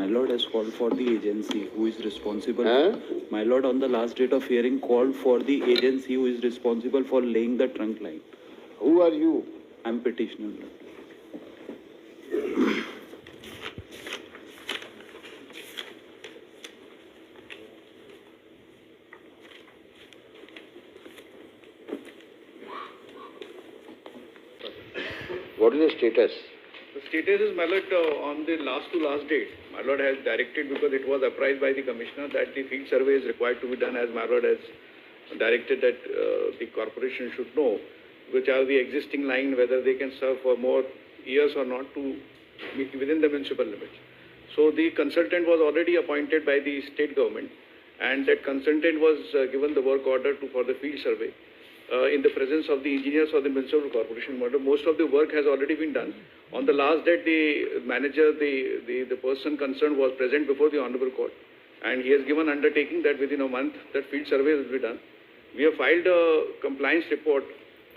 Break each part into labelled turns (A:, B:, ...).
A: My lord has called for the agency who is responsible.
B: हैं?
A: My lord, on the last date of hearing, called for the agency who is responsible for laying the trunk line.
B: Who are you?
A: I'm petitioner.
B: What is the status?
C: The status is, my lord, on the last to last date, my lord has directed, because it was apprised by the commissioner that the field survey is required to be done, as my lord has directed that the corporation should know which are the existing line, whether they can serve for more years or not to be within the municipal limits. So the consultant was already appointed by the state government, and that consultant was given the work order for the field survey. In the presence of the engineers of the municipal corporation. Most of the work has already been done. On the last date, the manager, the person concerned was present before the Honorable Court, and he has given undertaking that within a month that field survey will be done. We have filed a compliance report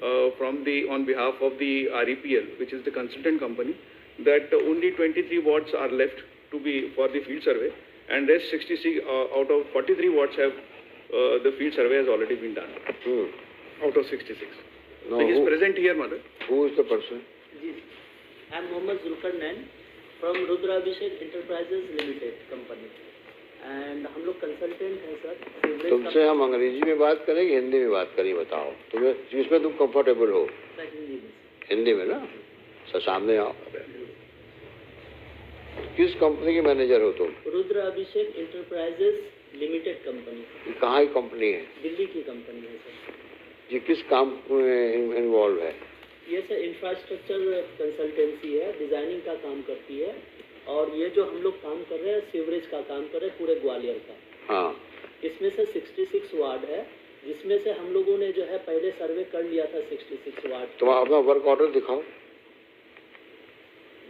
C: on behalf of the REPL, which is the consultant company, that only 23 wards are left to be for the field survey, and rest 66 out of 43 wards have the field survey has already been done. Out of 66.
B: No,
C: so he is present here, mother.
B: Who is the person?
D: I am Mohammad Zulkarnain from Rudra Abhishek Enterprises Limited company. And हम लोग consultant हैं sir.
B: तुमसे हम अंग्रेजी में बात करें कि हिंदी में बात करें, बताओ तुम्हें जिसमें तुम कंफर्टेबल हो. हिंदी में ना. सर सामने आओ. किस कंपनी के मैनेजर हो तुम?
D: रुद्र अभिषेक एंटरप्राइजेस लिमिटेड कंपनी.
B: कहाँ की कंपनी है?
D: दिल्ली की कंपनी है सर.
B: ये किस काम में इन्वॉल्व है?
D: ये सर इंफ्रास्ट्रक्चर कंसल्टेंसी है, डिजाइनिंग का काम करती है, और ये जो हम लोग काम कर रहे हैं सीवरेज का काम कर रहे हैं पूरे ग्वालियर का.
B: हाँ.
D: इसमें से 66 वार्ड है, जिसमें से हम लोगों ने जो है पहले सर्वे कर लिया था 66 वार्ड.
B: तुम अपना वर्क ऑर्डर दिखाओ.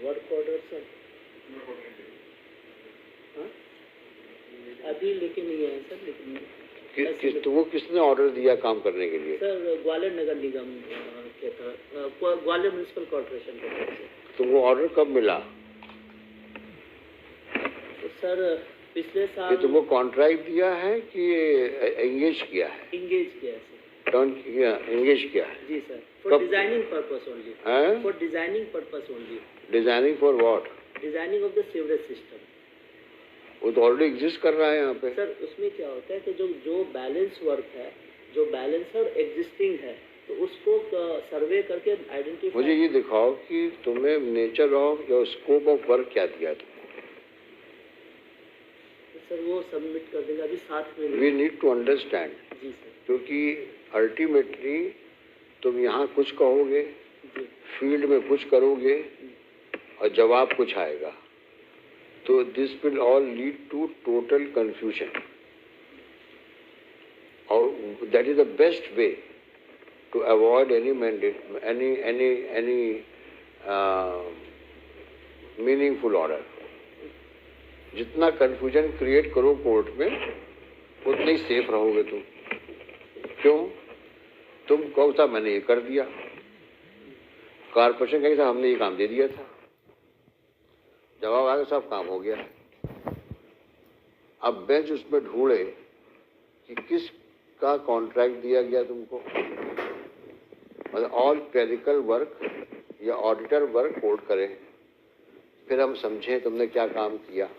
D: वर्क ऑर्डर सर हाँ अभी लेके नहीं आए सर, लेकिन
B: तुमको किसने ऑर्डर दिया काम करने के लिए?
D: सर ग्वालियर नगर निगम के ग्वालियर म्युनिसिपल कॉर्पोरेशन के तरफ से.
B: तुमको ऑर्डर कब मिला?
D: तो सर पिछले साल.
B: ये तुमको कॉन्ट्रैक्ट दिया है कि एंगेज किया है?
D: एंगेज किया है सर.
B: टर्न किया, एंगेज किया है?
D: जी sir. For designing purpose only. For designing purpose only.
B: Designing for what?
D: Designing of the sewerage system.
B: वो तो ऑलरेडी एग्जिस्ट कर रहा है यहाँ पे.
D: सर उसमें क्या होता है कि जो बैलेंस वर्क है, जो बैलेंस और एग्जिस्टिंग है, तो उसको सर्वे करके आइडेंटिफाई.
B: मुझे ये दिखाओ कि तुम्हें नेचर ऑफ या स्कोप ऑफ वर्क क्या दिया था?
D: सर वो सबमिट कर देंगे अभी साथ में.
B: We need to understand.
D: जी सर.
B: क्योंकि अल्टीमेटली तुम यहाँ कुछ कहोगे, फील्ड में कुछ करोगे और जवाब कुछ आएगा. So this will all lead to total confusion. Or that is the best way to avoid any mandate, any meaningful order. जितना confusion create करो कोर्ट में, उतना ही सेफ रहोगे तुम. क्यों? तुम कहो था मैंने ये कर दिया, कारपोरेशन कहीं था हमने ये काम दे दिया था, जवाब आगे सब काम हो गया. अब बेंच उसमें ढूंढे कि किस का कॉन्ट्रैक्ट दिया गया तुमको. मतलब ऑल क्लरिकल वर्क या ऑडिटर वर्क कोर्ट करें, फिर हम समझें तुमने क्या काम किया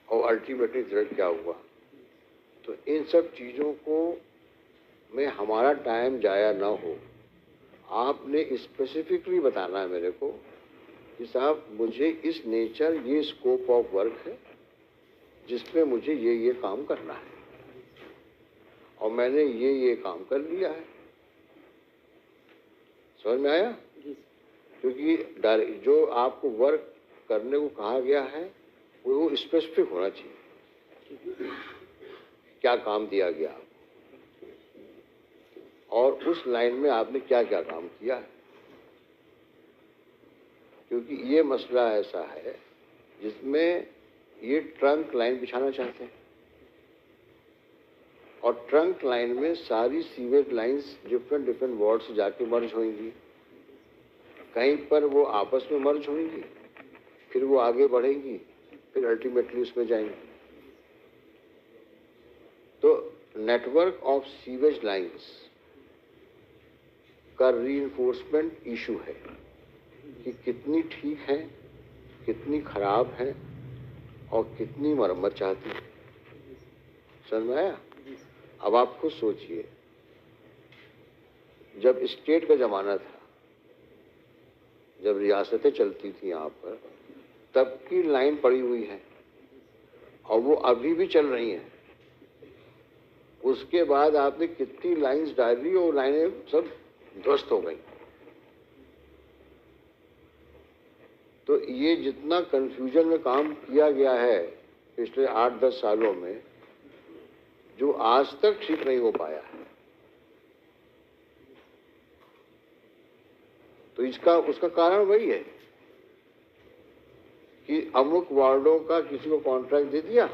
B: और अल्टीमेटली रिजल्ट क्या हुआ. तो इन सब चीज़ों को में हमारा टाइम जाया ना हो, आपने स्पेसिफिकली बताना है मेरे को कि साहब मुझे इस नेचर ये स्कोप ऑफ वर्क है जिसमें मुझे ये काम करना है और मैंने ये काम कर लिया है. समझ में आया? क्योंकि जो आपको वर्क करने को कहा गया है वो स्पेसिफिक होना चाहिए, क्या काम दिया गया और उस लाइन में आपने क्या क्या काम किया है. क्योंकि ये मसला ऐसा है जिसमें ये ट्रंक लाइन बिछाना चाहते हैं और ट्रंक लाइन में सारी सीवेज लाइंस डिफरेंट वार्ड से जाके मर्ज होंगी. कहीं पर वो आपस में मर्ज होंगी, फिर वो आगे बढ़ेंगी, फिर अल्टीमेटली उसमें जाएंगे। तो नेटवर्क ऑफ सीवेज लाइंस का रीइंफोर्समेंट इशू है कि कितनी ठीक है, कितनी खराब है और कितनी मरम्मत चाहती है। समझ में आया? अब आप खुद सोचिए, जब स्टेट का जमाना था, जब रियासतें चलती थी यहाँ पर, तब की लाइन पड़ी हुई है और वो अभी भी चल रही हैं। उसके बाद आपने कितनी लाइंस डाली और लाइनें सब ध्वस्त हो गई। तो ये जितना कंफ्यूजन में काम किया गया है पिछले 8-10 सालों में, जो आज तक ठीक नहीं हो पाया है, तो उसका कारण वही है कि अमुक वार्डों का किसी को कॉन्ट्रैक्ट दे दिया,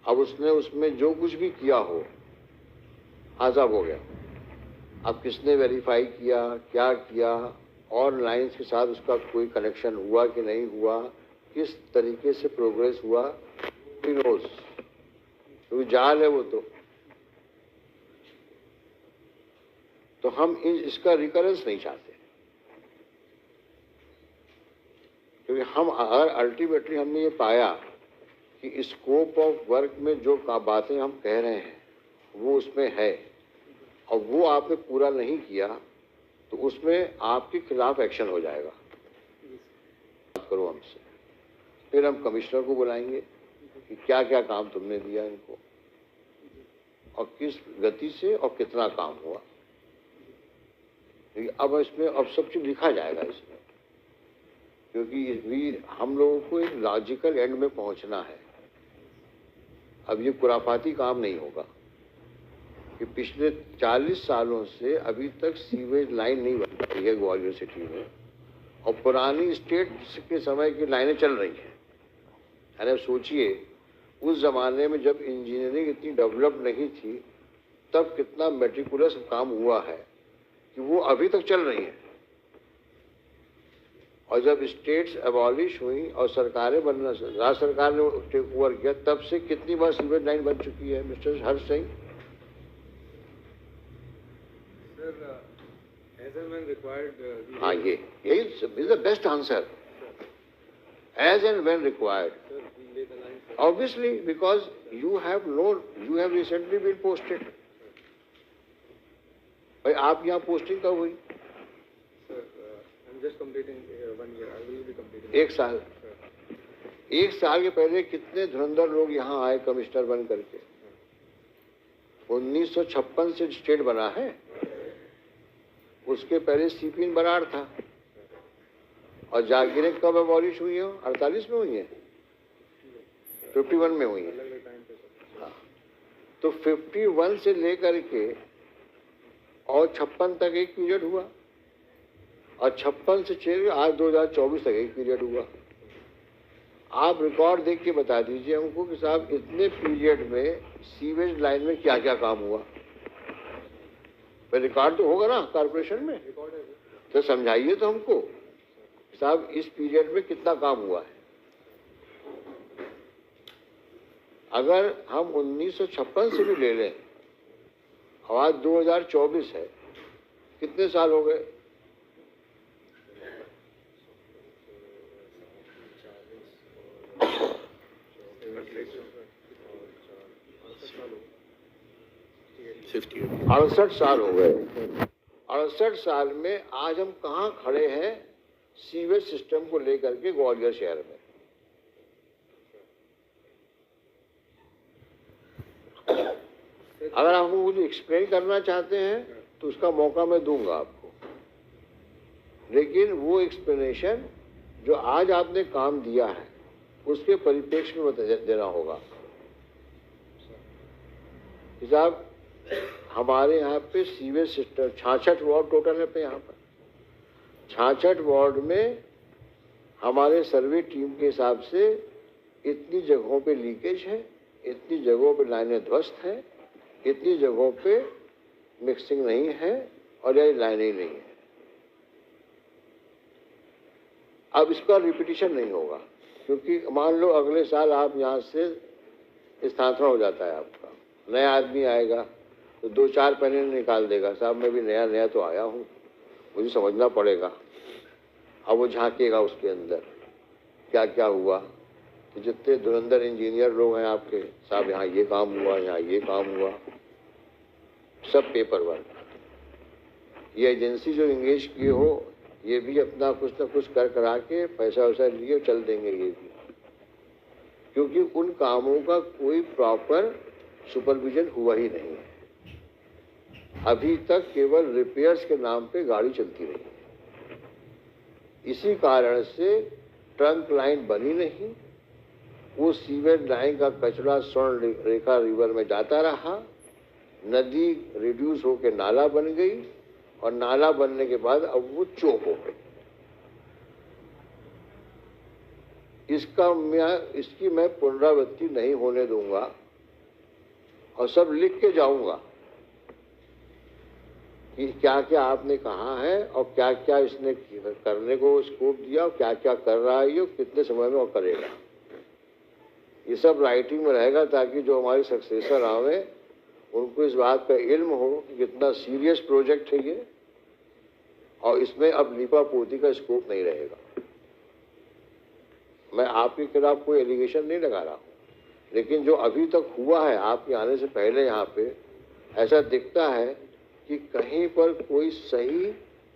B: अब उसने उसमें जो कुछ भी किया हो आजाब हो गया। अब किसने वेरीफाई किया, क्या किया, और लाइंस के साथ उसका कोई कनेक्शन हुआ कि नहीं हुआ, किस तरीके से प्रोग्रेस हुआ, who knows? तो जाल है वो। तो हम इसका रिकरेंस नहीं चाहते, क्योंकि हम अगर अल्टीमेटली हमने ये पाया कि स्कोप ऑफ वर्क में जो बातें हम कह रहे हैं वो उसमें है और वो आपने पूरा नहीं किया, तो उसमें आपके खिलाफ एक्शन हो जाएगा। बात करो हमसे, फिर हम कमिश्नर को बुलाएंगे कि क्या क्या काम तुमने दिया इनको और किस गति से और कितना काम हुआ। अब इसमें अब सब चीज लिखा जाएगा इसमें, क्योंकि हम लोगों को एक लॉजिकल एंड में पहुंचना है। अब ये खुराफाती काम नहीं होगा कि पिछले 40 सालों से अभी तक सीवेज लाइन नहीं बन रही है ग्वालियर सिटी में और पुरानी स्टेट के समय की लाइनें चल रही हैं। यानी सोचिए, उस जमाने में जब इंजीनियरिंग इतनी डेवलप नहीं थी, तब कितना मेटिकुलस काम हुआ है कि वो अभी तक चल रही हैं। और जब स्टेट्स एबॉलिश हुई और सरकारें बनना, राज्य सरकार ने टेक ओवर किया, तब से कितनी बार सीवेज लाइन बन चुकी है मिस्टर हर्ष सिंह? हाँ, यही is the best answer, as and when required. Obviously, because you have recently been posted. भाई आप यहाँ पोस्टिंग कब हुई? एक साल। एक साल के पहले कितने धुरंधर लोग यहाँ आए कमिश्नर बन करके। 1956 से स्टेट बना है, उसके पहले सीपीएन बराड़ था। और जागीरें कब अबॉलिश हुई है? 48 में हुई है, 51 में हुई है। हाँ, तो 51 से लेकर के और 56 तक एक पीरियड हुआ, और 56 से चल आज 2024 तक एक पीरियड हुआ। आप रिकॉर्ड देख के बता दीजिए हमको कि साहब इतने पीरियड में सीवेज लाइन में क्या क्या काम हुआ। रिकॉर्ड तो होगा ना कॉर्पोरेशन में, तो समझाइए तो हमको साहब इस पीरियड में कितना काम हुआ है। अगर हम 1956 से भी ले लें और आज 2024 है, कितने साल हो गए? अड़सठ साल हो गए। 68 साल में आज हम कहाँ खड़े हैं सीवेज सिस्टम को लेकर के ग्वालियर शहर में? अगर आप मुझे एक्सप्लेन करना चाहते हैं तो उसका मौका मैं दूंगा आपको, लेकिन वो एक्सप्लेनेशन जो आज आपने काम दिया है उसके परिप्रेक्ष्य में देना होगा। साहब हमारे यहाँ पे सीवेज सिस्टम 66 वार्ड टोटल है पे यहाँ पर। 66 वार्ड में हमारे सर्वे टीम के हिसाब से इतनी जगहों पे लीकेज है, इतनी जगहों पे लाइनें ध्वस्त हैं, इतनी जगहों पे मिक्सिंग नहीं है और ये लाइनें ही नहीं है। अब इसका रिपीटिशन नहीं होगा। क्योंकि मान लो अगले साल आप यहाँ से स्थानांतरण हो जाता है आपका, नया आदमी आएगा तो 2-4 पैने निकाल देगा, साहब मैं भी नया नया तो आया हूँ, मुझे समझना पड़ेगा। अब वो झांकेगा उसके अंदर क्या क्या हुआ। तो जितने धुरंधर इंजीनियर लोग हैं आपके, साहब यहाँ ये काम हुआ, यहाँ ये काम हुआ, सब पेपर वर्क। ये एजेंसी जो इंगेज किए हो, ये भी अपना कुछ न कुछ कर करा के पैसा वैसा लिए चल देंगे ये भी, क्योंकि उन कामों का कोई प्रॉपर सुपरविजन हुआ ही नहीं है। अभी तक केवल रिपेयर्स के नाम पे गाड़ी चलती रही है। इसी कारण से ट्रंक लाइन बनी नहीं, वो सीवेज लाइन का कचरा स्वर्ण रेखा रिवर में जाता रहा, नदी रिड्यूस होकर नाला बन गई, और नाला बनने के बाद अब वो चौक हो गई। इसकी मैं पुनरावृत्ति नहीं होने दूंगा, और सब लिख के जाऊंगा कि क्या क्या आपने कहा है और क्या क्या इसने करने को स्कोप दिया, और क्या क्या कर रहा है, ये कितने समय में और करेगा। ये सब राइटिंग में रहेगा, ताकि जो हमारे सक्सेसर आवे उनको इस बात का इल्म हो कि कितना सीरियस प्रोजेक्ट है ये, और इसमें अब लीपा पोती का स्कोप नहीं रहेगा। मैं आपके खिलाफ कोई एलिगेशन नहीं लगा रहा हूँ, लेकिन जो अभी तक हुआ है आपके आने से पहले यहाँ पे, ऐसा दिखता है कि कहीं पर कोई सही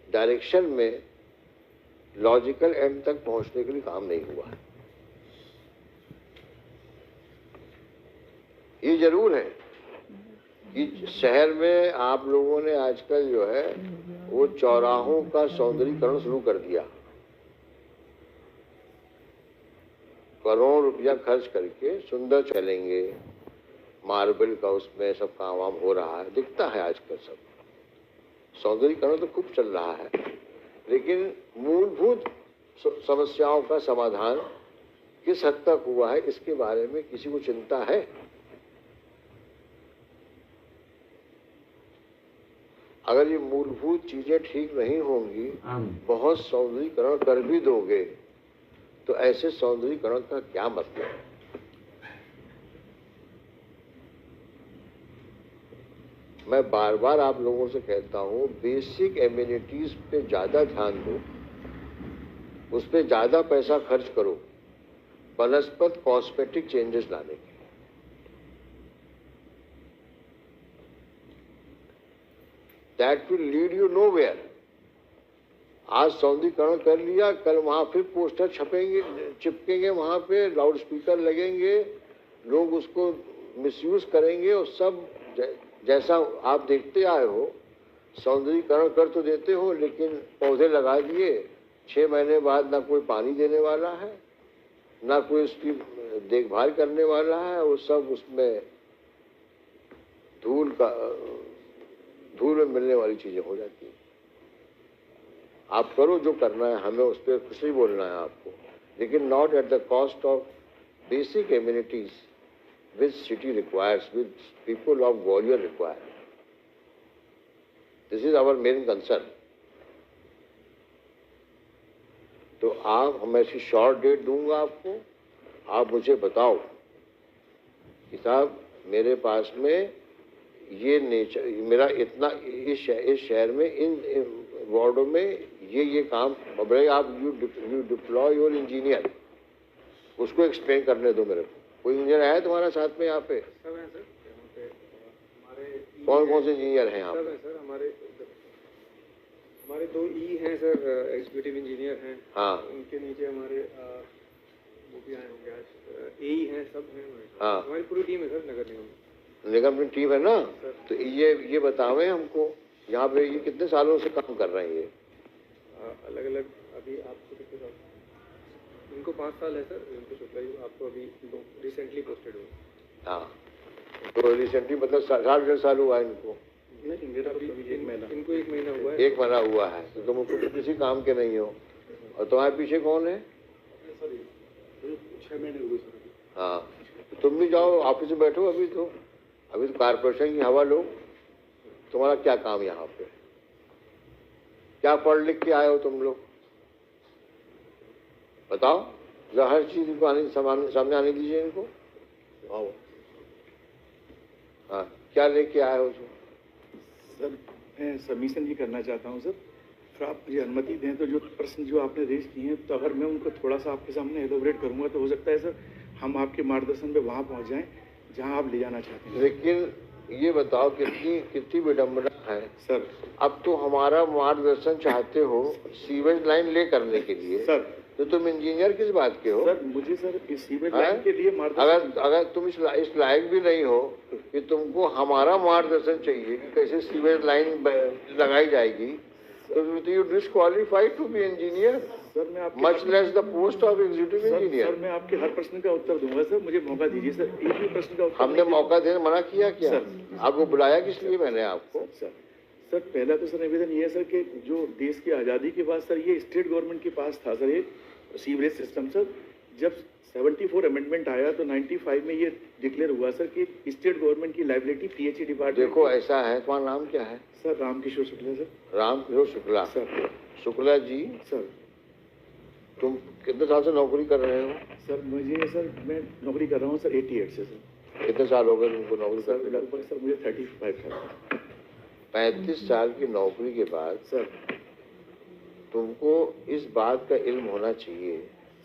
B: डायरेक्शन में लॉजिकल एंड तक पहुंचने के लिए काम नहीं हुआ है। ये जरूर है कि शहर में आप लोगों ने आजकल जो है वो चौराहों का सौंदर्यीकरण शुरू कर दिया, करोड़ रुपया खर्च करके सुंदर चलेंगे, मार्बल का उसमें सब काम वाम हो रहा है, दिखता है आजकल सब सौंदर्यीकरण तो खूब चल रहा है, लेकिन मूलभूत समस्याओं का समाधान किस हद तक हुआ है इसके बारे में किसी को चिंता है? अगर ये मूलभूत चीजें ठीक नहीं होंगी, बहुत सौंदर्यीकरण कर भी दोगे तो ऐसे सौंदर्यीकरण का क्या मतलब? मैं बार बार आप लोगों से कहता हूं, बेसिक एमिनिटीज पे ज्यादा ध्यान दो, उस पे ज्यादा पैसा खर्च करो बनस्पत कॉस्मेटिक चेंजेस लाने के। That will lead you nowhere. आज सौंदर्यीकरण कर लिया, कल वहां फिर पोस्टर छपेंगे, चिपकेंगे, वहां पे लाउड स्पीकर लगेंगे, लोग उसको मिसयूज करेंगे, और सब जैसा आप देखते आए हो, सौंदर्यीकरण कर तो देते हो, लेकिन पौधे लगा दिए, 6 महीने बाद ना कोई पानी देने वाला है, ना कोई उसकी देखभाल करने वाला है, वो सब उसमें धूल में मिलने वाली चीजें हो जाती हैं। आप करो जो करना है, हमें उस पर कुछ नहीं बोलना है आपको, लेकिन not at the cost of basic amenities which city requires, which people of Gwalior require. This is our main concern. तो आप, मैं इसकी शॉर्ट डेट दूंगा आपको, आप मुझे बताओ कि साहब मेरे पास में ये नेचर, मेरा इतना इस शहर में इन वार्डों में ये काम, आप यू डिप्लॉय योर इंजीनियर, उसको एक्सप्लेन करने दो मेरे को। कोई इंजीनियर है तुम्हारा साथ में यहाँ पे?
E: सब हैं सर, यहाँ पे हमारे
B: कौन कौन से इंजीनियर हैं यहाँ
E: सब
B: पे?
E: हैं सर, हमारे 2 ई हैं सर, एग्जीक्यूटिव इंजीनियर हैं।
B: हाँ,
E: उनके नीचे हमारे वो भी आए होंगे आज, एई हैं, सब हैं हमारे।
B: हाँ,
E: हमारी पूरी टीम है सर, नगर निगम।
B: निगम की टीम है ना? तो ये बतावे हमको, यहाँ पे ये कितने सालों से काम कर रहे हैं ये?
E: अलग अलग, अभी आपको कितने साल? इनको 5 साल है सर, इनको शुक्ला जी, आपको अभी रिसेंटली पोस्टेड हुआ।
B: हाँ, तो रिसेंटली मतलब 1.5 साल हुआ है इनको?
E: नहीं, मेरा अभी 1 महीना, इनको 1 महीना हुआ है।
B: 1 महीना हुआ है, तो तुम किसी काम के नहीं हो। और तुम्हारे पीछे कौन है?
E: सर 6 महीने हुए सर।
B: हाँ, तो तुम भी जाओ ऑफिस में बैठो, अभी तो कारपोरेशन की हवा लो। तुम्हारा क्या काम यहाँ पे? क्या पढ़ लिख के आए हो तुम लोग, बताओ? हर चीज को सामने आने दीजिए इनको।
C: आओ
B: हाँ, क्या लेके आए हो उसमें?
C: सर, मैं सबमिशन भी करना चाहता हूँ सर। फिर आप मुझे अनुमति दें तो जो प्रश्न जो आपने रेज किए हैं, तो अगर मैं उनको थोड़ा सा आपके सामने एलोबरेट करूंगा तो हो सकता है सर हम आपके मार्गदर्शन में वहाँ पहुँच जाएं जहाँ आप ले जाना चाहते हैं।
B: लेकिन ये बताओ कितनी कितनी विडम्बना है
C: सर
B: अब तो हमारा मार्गदर्शन चाहते हो सीवेज लाइन ले करने के लिए।
C: सर
B: तो तुम इंजीनियर किस बात के हो?
C: सर मुझे सर इस सीवेज
B: हैं?
C: लाइन के लिए मार्गदर्शन
B: अगर तुम इस लायक भी नहीं हो कि तुमको हमारा मार्गदर्शन चाहिए कि कैसे सीवेज लाइन लगाई जाएगी, तो you disqualified to be engineer,
C: sir मैं आपके
B: much less the post of executive
C: sir
B: engineer.
C: मैं आपके हर प्रश्न का उत्तर दूंगा सर, मुझे मौका दीजिए सर। एक भी प्रश्न का उत्तर
B: हमने
C: नहीं
B: मौका देने मना किया क्या?
C: सर।
B: आपको बुलाया किस लिए मैंने आपको?
C: सर सर पहला तो सर निवेदन ये है सर कि जो देश की आज़ादी के बाद सर ये स्टेट गवर्नमेंट के पास था सर ये सीवरेज सिस्टम सर। जब 74 अमेंडमेंट आया तो 95 में ये डिक्लेयर हुआ सर कि स्टेट गवर्नमेंट की लाइबिलिटी पीएचई डिपार्टमेंट।
B: देखो ऐसा है, तुम्हारा नाम क्या है?
C: Sir Ramkishore Shukla sir.
B: Ramkishore Shukla.
C: Sir
B: Shukla ji,
C: sir
B: तुम कितने साल से नौकरी कर रहे हो?
C: सर मुझे सर मैं नौकरी कर रहा हूँ सर 88 से सर।
B: कितने साल हो गए तुमको नौकरी
C: सर
B: करते?
C: लगभग सर मुझे 35 था।
B: 35 साल की नौकरी के बाद
C: सर
B: तुमको इस बात का इल्म होना चाहिए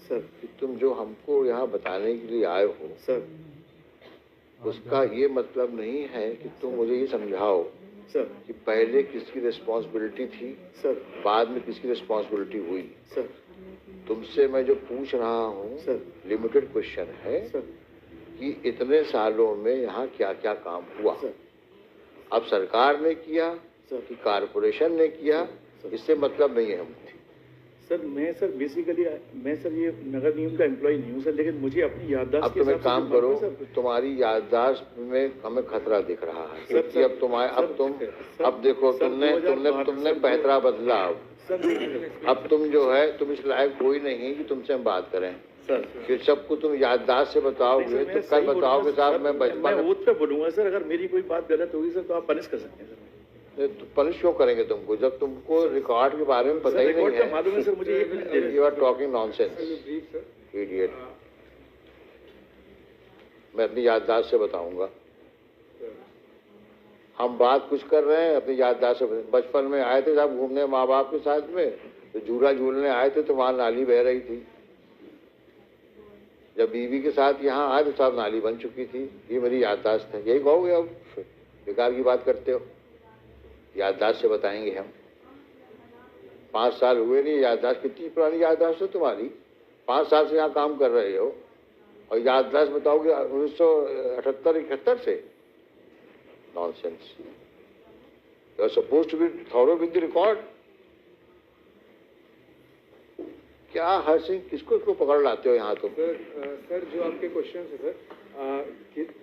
C: सर
B: कि तुम जो हमको यहाँ बताने के लिए आए हो
C: सर
B: उसका ये मतलब नहीं है कि तुम मुझे ये समझाओ
C: सर
B: कि पहले किसकी रिस्पॉन्सिबिलिटी थी,
C: सर
B: बाद में किसकी रिस्पॉन्सिबिलिटी हुई।
C: सर
B: तुमसे मैं जो पूछ रहा हूँ
C: सर
B: लिमिटेड क्वेश्चन है
C: सर
B: कि इतने सालों में यहाँ क्या क्या काम हुआ।
C: सर
B: अब सरकार ने किया
C: सर
B: कि कारपोरेशन ने किया, इससे मतलब नहीं है हमको।
C: सर मैं सर बेसिकली मैं सर ये नगर निगम का एम्प्लॉय नहीं हूँ सर, लेकिन मुझे अपनी याददाश्त
B: अब
C: के
B: तुम एक
C: हिसाब से
B: काम
C: जो
B: करो,
C: मालूम है, सर
B: तुम्हारी याददाश्त में हमें खतरा दिख रहा है
C: सर,
B: क्योंकि
C: सर,
B: अब तुम्हारे
C: सर,
B: अब तुम
C: सर,
B: अब देखो
C: सर,
B: तुमने
C: 2012
B: तुमने
C: सर,
B: पैतरा बदला। अब
C: सर
B: अब तुम जो है तुम इस लायक कोई नहीं कि तुमसे हम बात करें
C: सर
B: कि सबको तुम याददाश्त से बताओगे तो कल बताओगे साहब मैं
C: मैं
B: बचपन
C: वोट पे बोलूंगा सर। अगर मेरी कोई बात गलत होगी सर तो आप पनिश कर सकते हैं सर।
B: तो पनिश क्यों करेंगे तुमको जब तुमको रिकॉर्ड के बारे में पता ही नहीं
C: रिकॉर्ड का मालूम है सर, मुझे एक मिनट दे
B: है।
C: दें।
B: You are talking nonsense
E: brief sir.
B: Idiot. मैं अपनी याददाश्त से बताऊंगा। हम बात कुछ कर रहे हैं अपनी याददाश्त से। बचपन में आए थे जब घूमने माँ बाप के साथ में, तो झूला झूलने आए थे तो वहां नाली बह रही थी। जब बीवी के साथ यहाँ आए तो साहब नाली बन चुकी थी। ये मेरी याददाश्त है। यही कहोगे अब बेकार की बात करते हो? याददाश्त से बताएंगे हम। 5 साल हुए नहीं, याददाश्त कितनी पुरानी याददाश्त है तुम्हारी? 5 साल से यहाँ काम कर रहे हो और याददाश्त बताओगे 1978-71 से? Nonsense. You are supposed to be thorough with the record. क्या हर सिंह किसको पकड़ लाते हो यहाँ तुम?
E: सर जो आपके क्वेश्चन है सर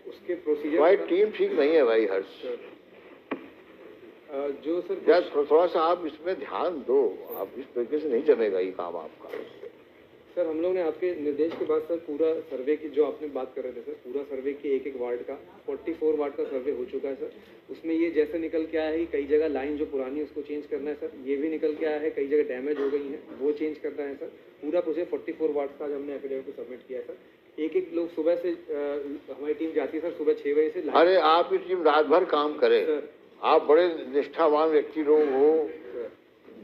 E: उसके प्रोसीजर
B: भाई टीम ठीक नहीं है भाई हर्ष।
E: जो सर
B: यार थोड़ा सा आप इसमें ध्यान दो। आप इस तरीके से नहीं चलेगा ये काम आपका।
E: सर हम लोग ने आपके निर्देश के बाद सर पूरा सर्वे की जो आपने बात कर रहे थे सर, पूरा सर्वे की एक वार्ड का 44 वार्ड का सर्वे हो चुका है सर। उसमें ये जैसे निकल के आया है कि कई जगह लाइन जो पुरानी है उसको चेंज करना है सर। ये भी निकल के आया है कई जगह डैमेज हो गई हैं, वो चेंज करना है सर। पूरा प्रोजेक्ट 44 वार्ड का आज हमने एफिडेविट को सबमिट किया है सर। एक लोग सुबह से हमारी टीम जाती है सर सुबह 6 बजे से।
B: अरे आप की टीम रात भर काम करे।
E: सर
B: आप बड़े निष्ठावान व्यक्ति लोग हो,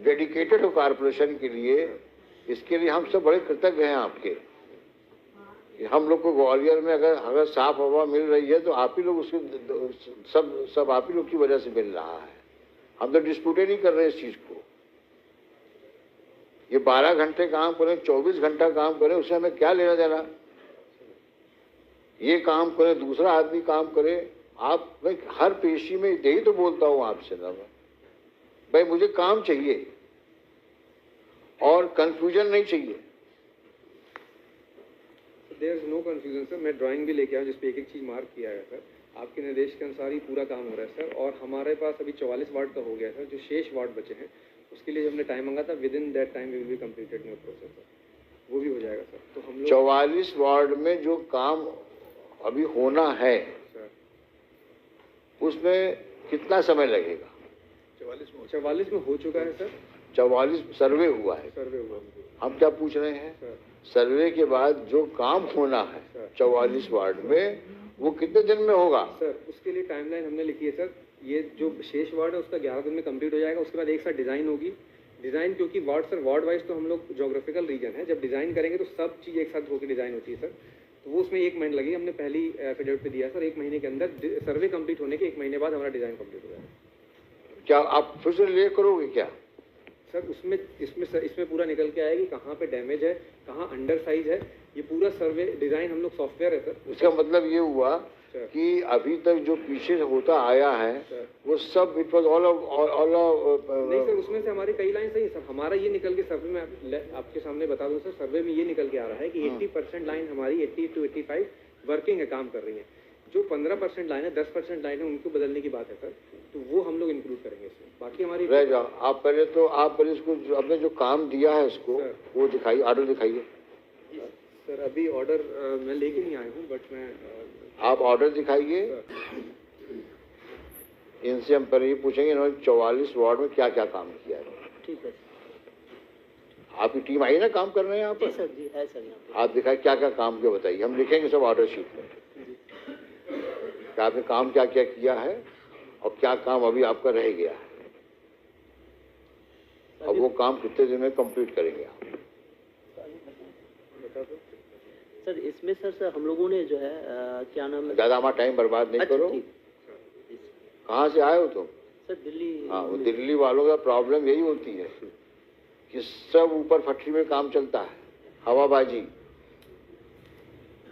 B: डेडिकेटेड हो कारपोरेशन के लिए। इसके लिए हम सब बड़े कृतज्ञ हैं आपके। हम लोग को ग्वालियर में अगर साफ हवा मिल रही है तो आप ही लोग उसके सब आप ही लोग की वजह से मिल रहा है। हम तो डिस्प्यूट नहीं कर रहे इस चीज को। ये 12 घंटे काम करें, 24 घंटा काम करें, उससे हमें क्या लेना देना? ये काम करे, दूसरा आदमी काम करे। आप मैं हर पेशी में यही तो बोलता हूँ आपसे ना, भाई मुझे काम चाहिए और कंफ्यूजन नहीं चाहिए।
E: There is no confusion sir. मैं ड्राइंग भी लेके आया जिस पे एक चीज़ मार्क किया है सर। आपके निर्देश के अनुसार ही पूरा काम हो रहा है सर। और हमारे पास अभी 44 वार्ड का हो गया सर। जो शेष वार्ड बचे हैं उसके लिए जो हमने टाइम मांगा था, within that time we will be completed in process sir. वो भी हो जाएगा सर। तो हम लोग
B: 44 वार्ड में जो काम अभी होना है
E: सर
B: उसमें कितना समय लगेगा?
E: 44 में हो चुका है सर।
B: 44 सर्वे हुआ है।
E: सर्वे हुआ
B: हम क्या पूछ रहे हैं,
E: सर।
B: सर्वे के बाद जो काम होना है 44 वार्ड में वो कितने दिन में होगा?
E: सर उसके लिए टाइमलाइन हमने लिखी है सर। ये जो शेष वार्ड है उसका 11 दिन में कंप्लीट हो जाएगा। उसके बाद एक साथ डिज़ाइन होगी। डिज़ाइन क्योंकि वार्ड सर वार्ड वाइज तो हम लोग जोग्राफिकल रीजन है, जब डिज़ाइन करेंगे तो सब चीज़ एक साथ होकर डिज़ाइन होती है सर। तो वो उसमें 1 महीने लगेगी। हमने पहली एफिडेविट पे दिया सर 1 महीने के अंदर सर्वे कंप्लीट होने के 1 महीने बाद हमारा डिज़ाइन कंप्लीट हो जाएगा।
B: क्या आप फिर से ले करोगे क्या?
E: सर इसमें पूरा निकल के आएगी कहाँ पे डैमेज है, कहाँ अंडर साइज है। ये पूरा सर्वे डिज़ाइन हम लोग सॉफ्टवेयर है सर।
B: इसका मतलब ये हुआ कि अभी तक जो पीछे होता आया है वो सब इट वाज ऑल
E: नहीं सर, उसमें से हमारी कई लाइन सही है सर। हमारा ये निकल के सर्वे में आपके सामने बता दूं सर, सर्वे में ये निकल के आ रहा है कि 80% लाइन हमारी 80 to 85 वर्किंग है, काम कर रही है। जो 15% लाइन है, 10% लाइन है, उनको बदलने की बात है सर। तो वो हम लोग इंक्लूड करेंगे इसमें। बाकी हमारी
B: रह जाओ। आप पहले इसको आपने जो काम दिया है इसको वो दिखाइए, ऑर्डर दिखाइए
E: सर। अभी ऑर्डर मैं लेके नहीं आया हूँ, बट मैं
B: आप ऑर्डर दिखाइए। इनसे हम पहले ये पूछेंगे इन्होंने 44 वार्ड में क्या क्या काम किया है।
D: ठीक है
B: आपकी टीम आई ना काम करने यहाँ
D: जी
B: पर?
D: सर, जी है सर यहाँ पे।
B: आप दिखाइए क्या क्या काम किया, बताइए। हम लिखेंगे सब ऑर्डर शीट में कि आपने काम क्या क्या किया है और क्या काम अभी आपका रह गया है और वो काम कितने दिन में कंप्लीट करेंगे आप।
D: सर इसमें सर हम लोगों ने जो है क्या नाम है,
B: ज़्यादा हमारा टाइम बर्बाद नहीं
D: अच्छा,
B: करो।
D: ठीक।
B: कहाँ से आए हो तुम?
D: सर दिल्ली।
B: हाँ, वो दिल्ली वालों का प्रॉब्लम यही होती है कि सब ऊपर फैक्ट्री में काम चलता है, हवाबाजी।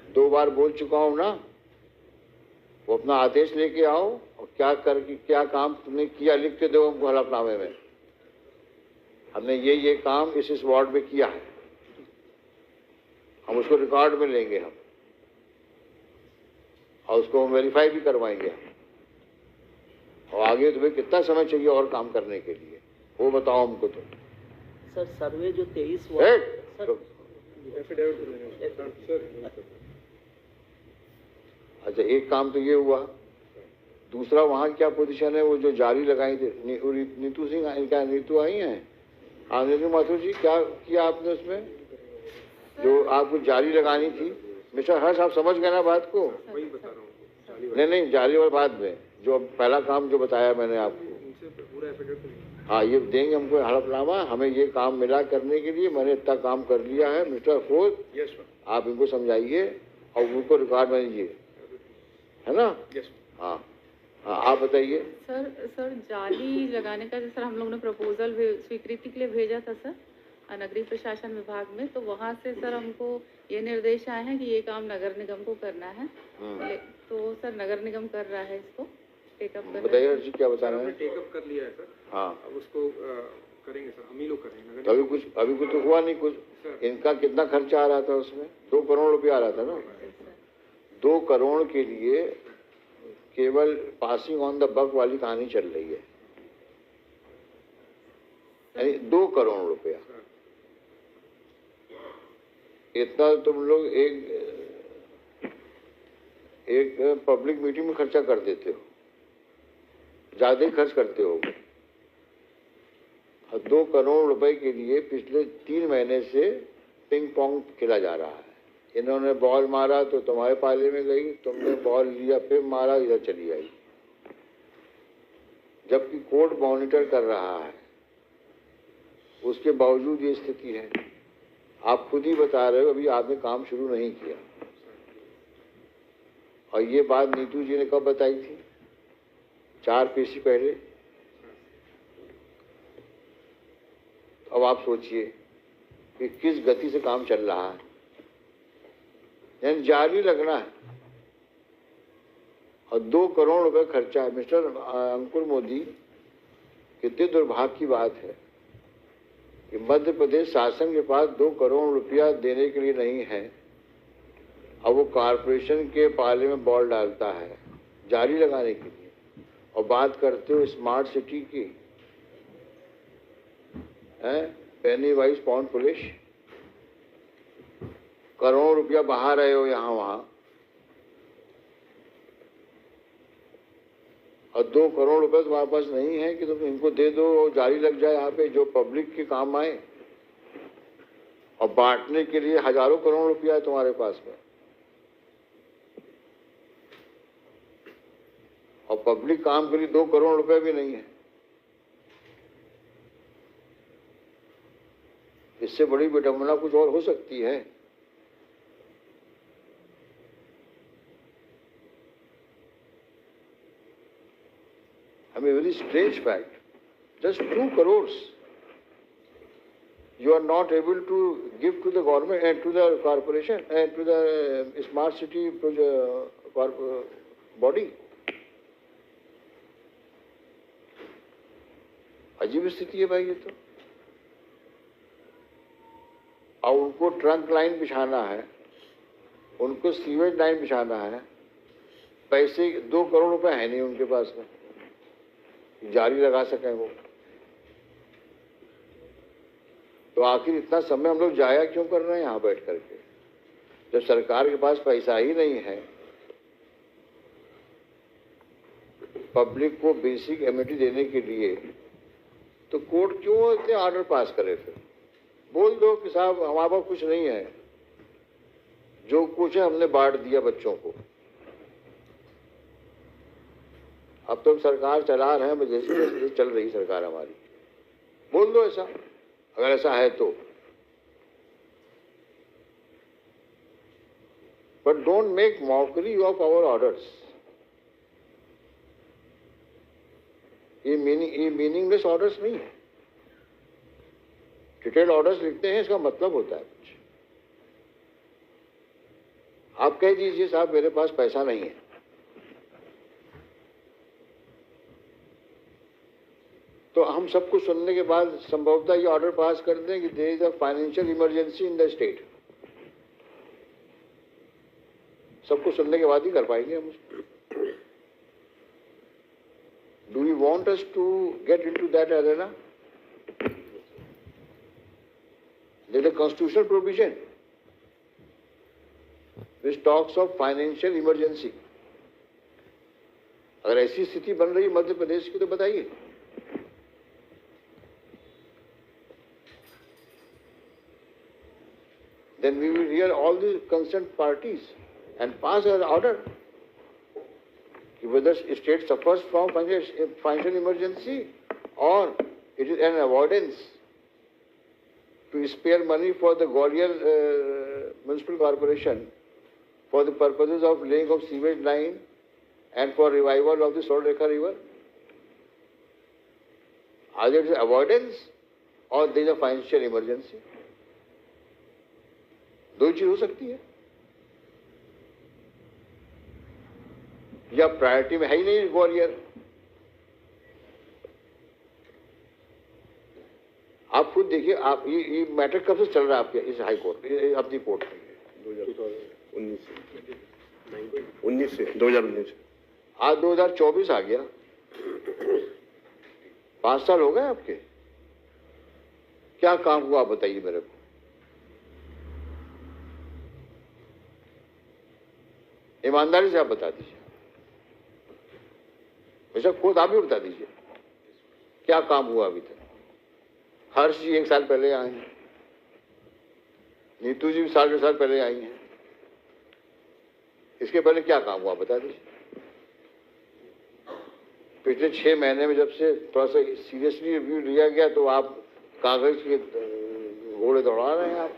B: 2 बार बोल चुका हूँ ना, वो अपना आदेश लेके आओ और क्या काम तुमने किया लिख के दो हमको हलफनामे में। हमने ये काम इस वार्ड में किया है, हम उसको रिकॉर्ड में लेंगे हम और उसको हम वेरीफाई भी करवाएंगे हम। और आगे तुम्हें कितना समय चाहिए और काम करने के लिए वो बताओ हमको। तो
D: सर सर्वे जो 23
B: अच्छा, एक काम तो ये हुआ। दूसरा वहाँ क्या पोजीशन है, वो जो जारी लगाई थी नीतू सिंह, क्या नीतू आई हैं? हाँ नीतू माथुर जी, क्या किया आपने उसमें जो आपको जारी लगानी थी? मिस्टर हर्ष आप समझ गए ना बात को?
E: वही बता रहा हूँ।
B: नहीं जारी वाली बात में जो पहला काम जो बताया मैंने आपको,
E: पूरा एफिडेविट।
B: हाँ ये देंगे हमको हलफनामा, हमें ये काम मिला करने के लिए, मैंने इतना काम कर लिया है। Mister fourth,
C: Yes, sir.
B: आप इनको समझाइए और उनको रिकॉर्ड में लीजिए, है ना?
C: Yes.
B: हाँ हाँ, आप बताइए।
F: सर जाली लगाने का जो सर हम लोग ने प्रपोजल स्वीकृति के लिए भेजा था सर नगरीय प्रशासन विभाग में, तो वहाँ से सर हमको ये निर्देश आए हैं कि ये काम नगर निगम को करना है। तो सर नगर निगम कर रहा है इसको टेकअप कर।
B: बताइए हर्ष जी क्या बता रहे
E: हमने
B: हैं?
E: टेकअप कर लिया है सर।
B: हाँ,
E: अब उसको करेंगे सर, हम ही लोग करेंगे।
B: तो अभी कुछ तो हुआ नहीं कुछ। इनका कितना खर्चा आ रहा था उसमें? 2 करोड़ रुपया आ रहा था ना। 2 करोड़ के लिए केवल पासिंग ऑन द बक वाली कहानी चल रही है, यानी 2 करोड़ रुपया। इतना तुम लोग एक पब्लिक मीटिंग में खर्चा कर देते हो, ज्यादा ही खर्च करते हो। और 2 करोड़ रुपए के लिए पिछले 3 महीने से पिंग पोंग खेला जा रहा है। इन्होंने बॉल मारा तो तुम्हारे पाले में गई, तुमने बॉल लिया फिर मारा, इधर चली आई। जबकि कोर्ट मॉनिटर कर रहा है, उसके बावजूद ये स्थिति है। आप खुद ही बता रहे हो अभी आपने काम शुरू नहीं किया। और ये बात नीतू जी ने कब बताई थी? 4 पेशी पहले। अब आप सोचिए कि किस गति से काम चल रहा है, यानी जारी लगना है और 2 करोड़ रुपए खर्चा है। मिस्टर अंकुर मोदी, कितने दुर्भाग्य की बात है कि मध्य प्रदेश शासन के पास 2 करोड़ रुपया देने के लिए नहीं है और वो कॉरपोरेशन के पाले में बॉल डालता है जारी लगाने के लिए। और बात करते हो स्मार्ट सिटी की, पेनी वाइज पाउंड पुलिस, करोड़ रुपया बहा रहे हो यहाँ वहाँ और 2 करोड़ रुपए तुम्हारे पास नहीं है कि तुम इनको दे दो और जारी लग जाए यहाँ पे, जो पब्लिक के काम आए, और बांटने के लिए हजारों करोड़ रुपया है तुम्हारे पास में, और पब्लिक काम के लिए 2 करोड़ रुपए भी नहीं है। इससे बड़ी विडंबना कुछ और हो सकती है? I mean, very strange fact. Just 2 crores you are not able to give to the government and to the corporation and to the smart city body. अजीब स्थिति है भाई ये तो। और उनको ट्रंक लाइन बिछाना है, उनको सीवेज लाइन बिछाना है, पैसे 2 करोड़ रुपए है नहीं उनके पास में, जारी लगा सकें वो। तो आखिर इतना समय हम लोग जाया क्यों कर रहे हैं यहाँ बैठ करके, जब सरकार के पास पैसा ही नहीं है पब्लिक को बेसिक एमिनिटी देने के लिए, तो कोर्ट क्यों इतने ऑर्डर पास करे? फिर बोल दो कि साहब हमारे पास कुछ नहीं है, जो कुछ है हमने बांट दिया बच्चों को। अब तो हम सरकार चला रहे हैं, जैसे चल रही सरकार हमारी, बोल दो ऐसा, अगर ऐसा है तो। But don't make mockery of our orders. ये मीनिंगलेस ऑर्डर्स नहीं है। डिटेल ऑर्डर्स लिखते हैं, इसका मतलब होता है कुछ। आप कह दीजिए साहब मेरे पास पैसा नहीं है, तो हम सबको सुनने के बाद संभवतः ये ऑर्डर पास कर दें कि there is a financial emergency in the state. सबको सुनने के बाद ही कर पाएंगे हम उसको। Do you want us to get into that arena? There is a constitutional provision which talks of financial emergency. अगर ऐसी स्थिति बन रही मध्य प्रदेश की तो बताइए। Then we will hear all the concerned parties and pass an order. Whether state suffers from financial emergency or it is an avoidance to spare money for the Gwalior Municipal Corporation for the purposes of laying of sewage line and for revival of the Swarnrekha River. Either it is avoidance or there is a financial emergency. दो चीज हो सकती है, या priority में है ही नहीं ग्वालियर। आप खुद देखिए, आप ये मैटर कब से चल रहा है आपके इस हाई कोर्ट अपनी कोर्ट में? 2019 आज 2024 आ गया, 5 साल हो गए आपके। क्या काम हुआ आप बताइए मेरे को। ईमानदारी से आप बता दीजिए, वैसा खुद आप भी बता दीजिए क्या काम हुआ अभी तक। हर्ष जी 1 साल पहले आए हैं, नीतू जी भी 1.5 साल पहले आई हैं, इसके पहले क्या काम हुआ बता दीजिए। पिछले 6 महीने में जब से थोड़ा सा सीरियसली रिव्यू लिया गया तो आप कागज के घोड़े दौड़ा रहे हैं। आप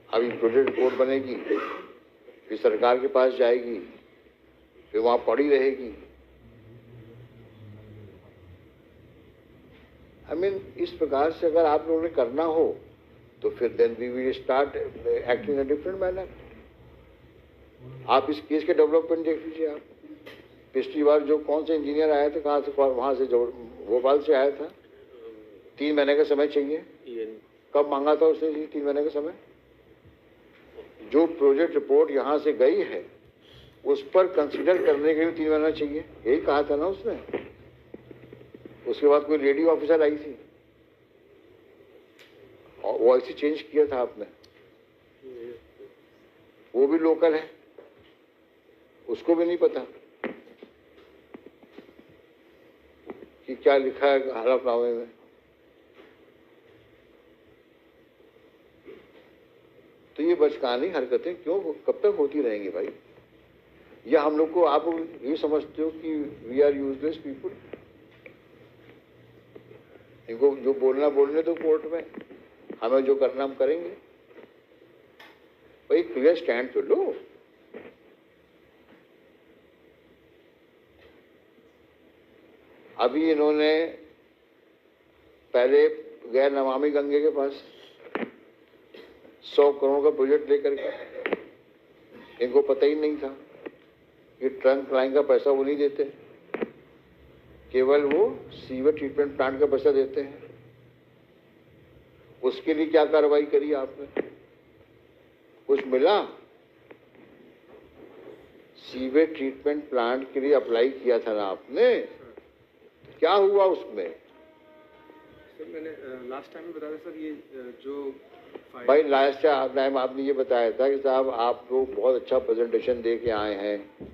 B: अभी प्रोजेक्ट रिपोर्ट बनेगी, फिर सरकार के पास जाएगी, फिर वहां पड़ी रहेगी। आई मीन इस प्रकार से अगर आप लोगों ने करना हो तो फिर then we will start acting in a different manner. आप इस केस के डेवलपमेंट देख लीजिए। आप पिछली बार जो कौन से इंजीनियर आया था, कहाँ से, वहां से भोपाल से आया था, 3 महीने का समय चाहिए। कब मांगा था उसने जी 3 महीने का समय? जो प्रोजेक्ट रिपोर्ट यहाँ से गई है उस पर कंसीडर करने के लिए 3 महीना चाहिए, यही कहा था ना उसने। उसके बाद कोई लेडी ऑफिसर आई थी और वो ऐसे चेंज किया था आपने, वो भी लोकल है, उसको भी नहीं पता। कि क्या लिखा है हलफनामे में। तो ये बचकानी हरकतें क्यों कब तक होती रहेंगी भाई? या हम लोग को आप ये समझते हो कि वी आर यूजलेस पीपुल? इनको जो बोलना बोलने दो कोर्ट में, हमें जो करना हम करेंगे। भाई क्लियर स्टैंड तो लो। अभी इन्होंने पहले गए नमामि गंगे के पास 100 करोड़ का प्रोजेक्ट लेकर के, इनको पता ही नहीं था कि ट्रंक लाइन का पैसा वो नहीं देते, केवल वो सीवर ट्रीटमेंट प्लांट का पैसा देते हैं। उसके लिए क्या कार्रवाई करी आपने? कुछ मिला? सीवर ट्रीटमेंट प्लांट के लिए अप्लाई किया था ना आपने, क्या हुआ उसमें?
E: सर मैंने लास्ट टाइम में बताया सर, ये जो
B: भाई लास्ट टाइम आपने ये बताया था कि साहब आप लोग बहुत अच्छा प्रेजेंटेशन दे के आए हैं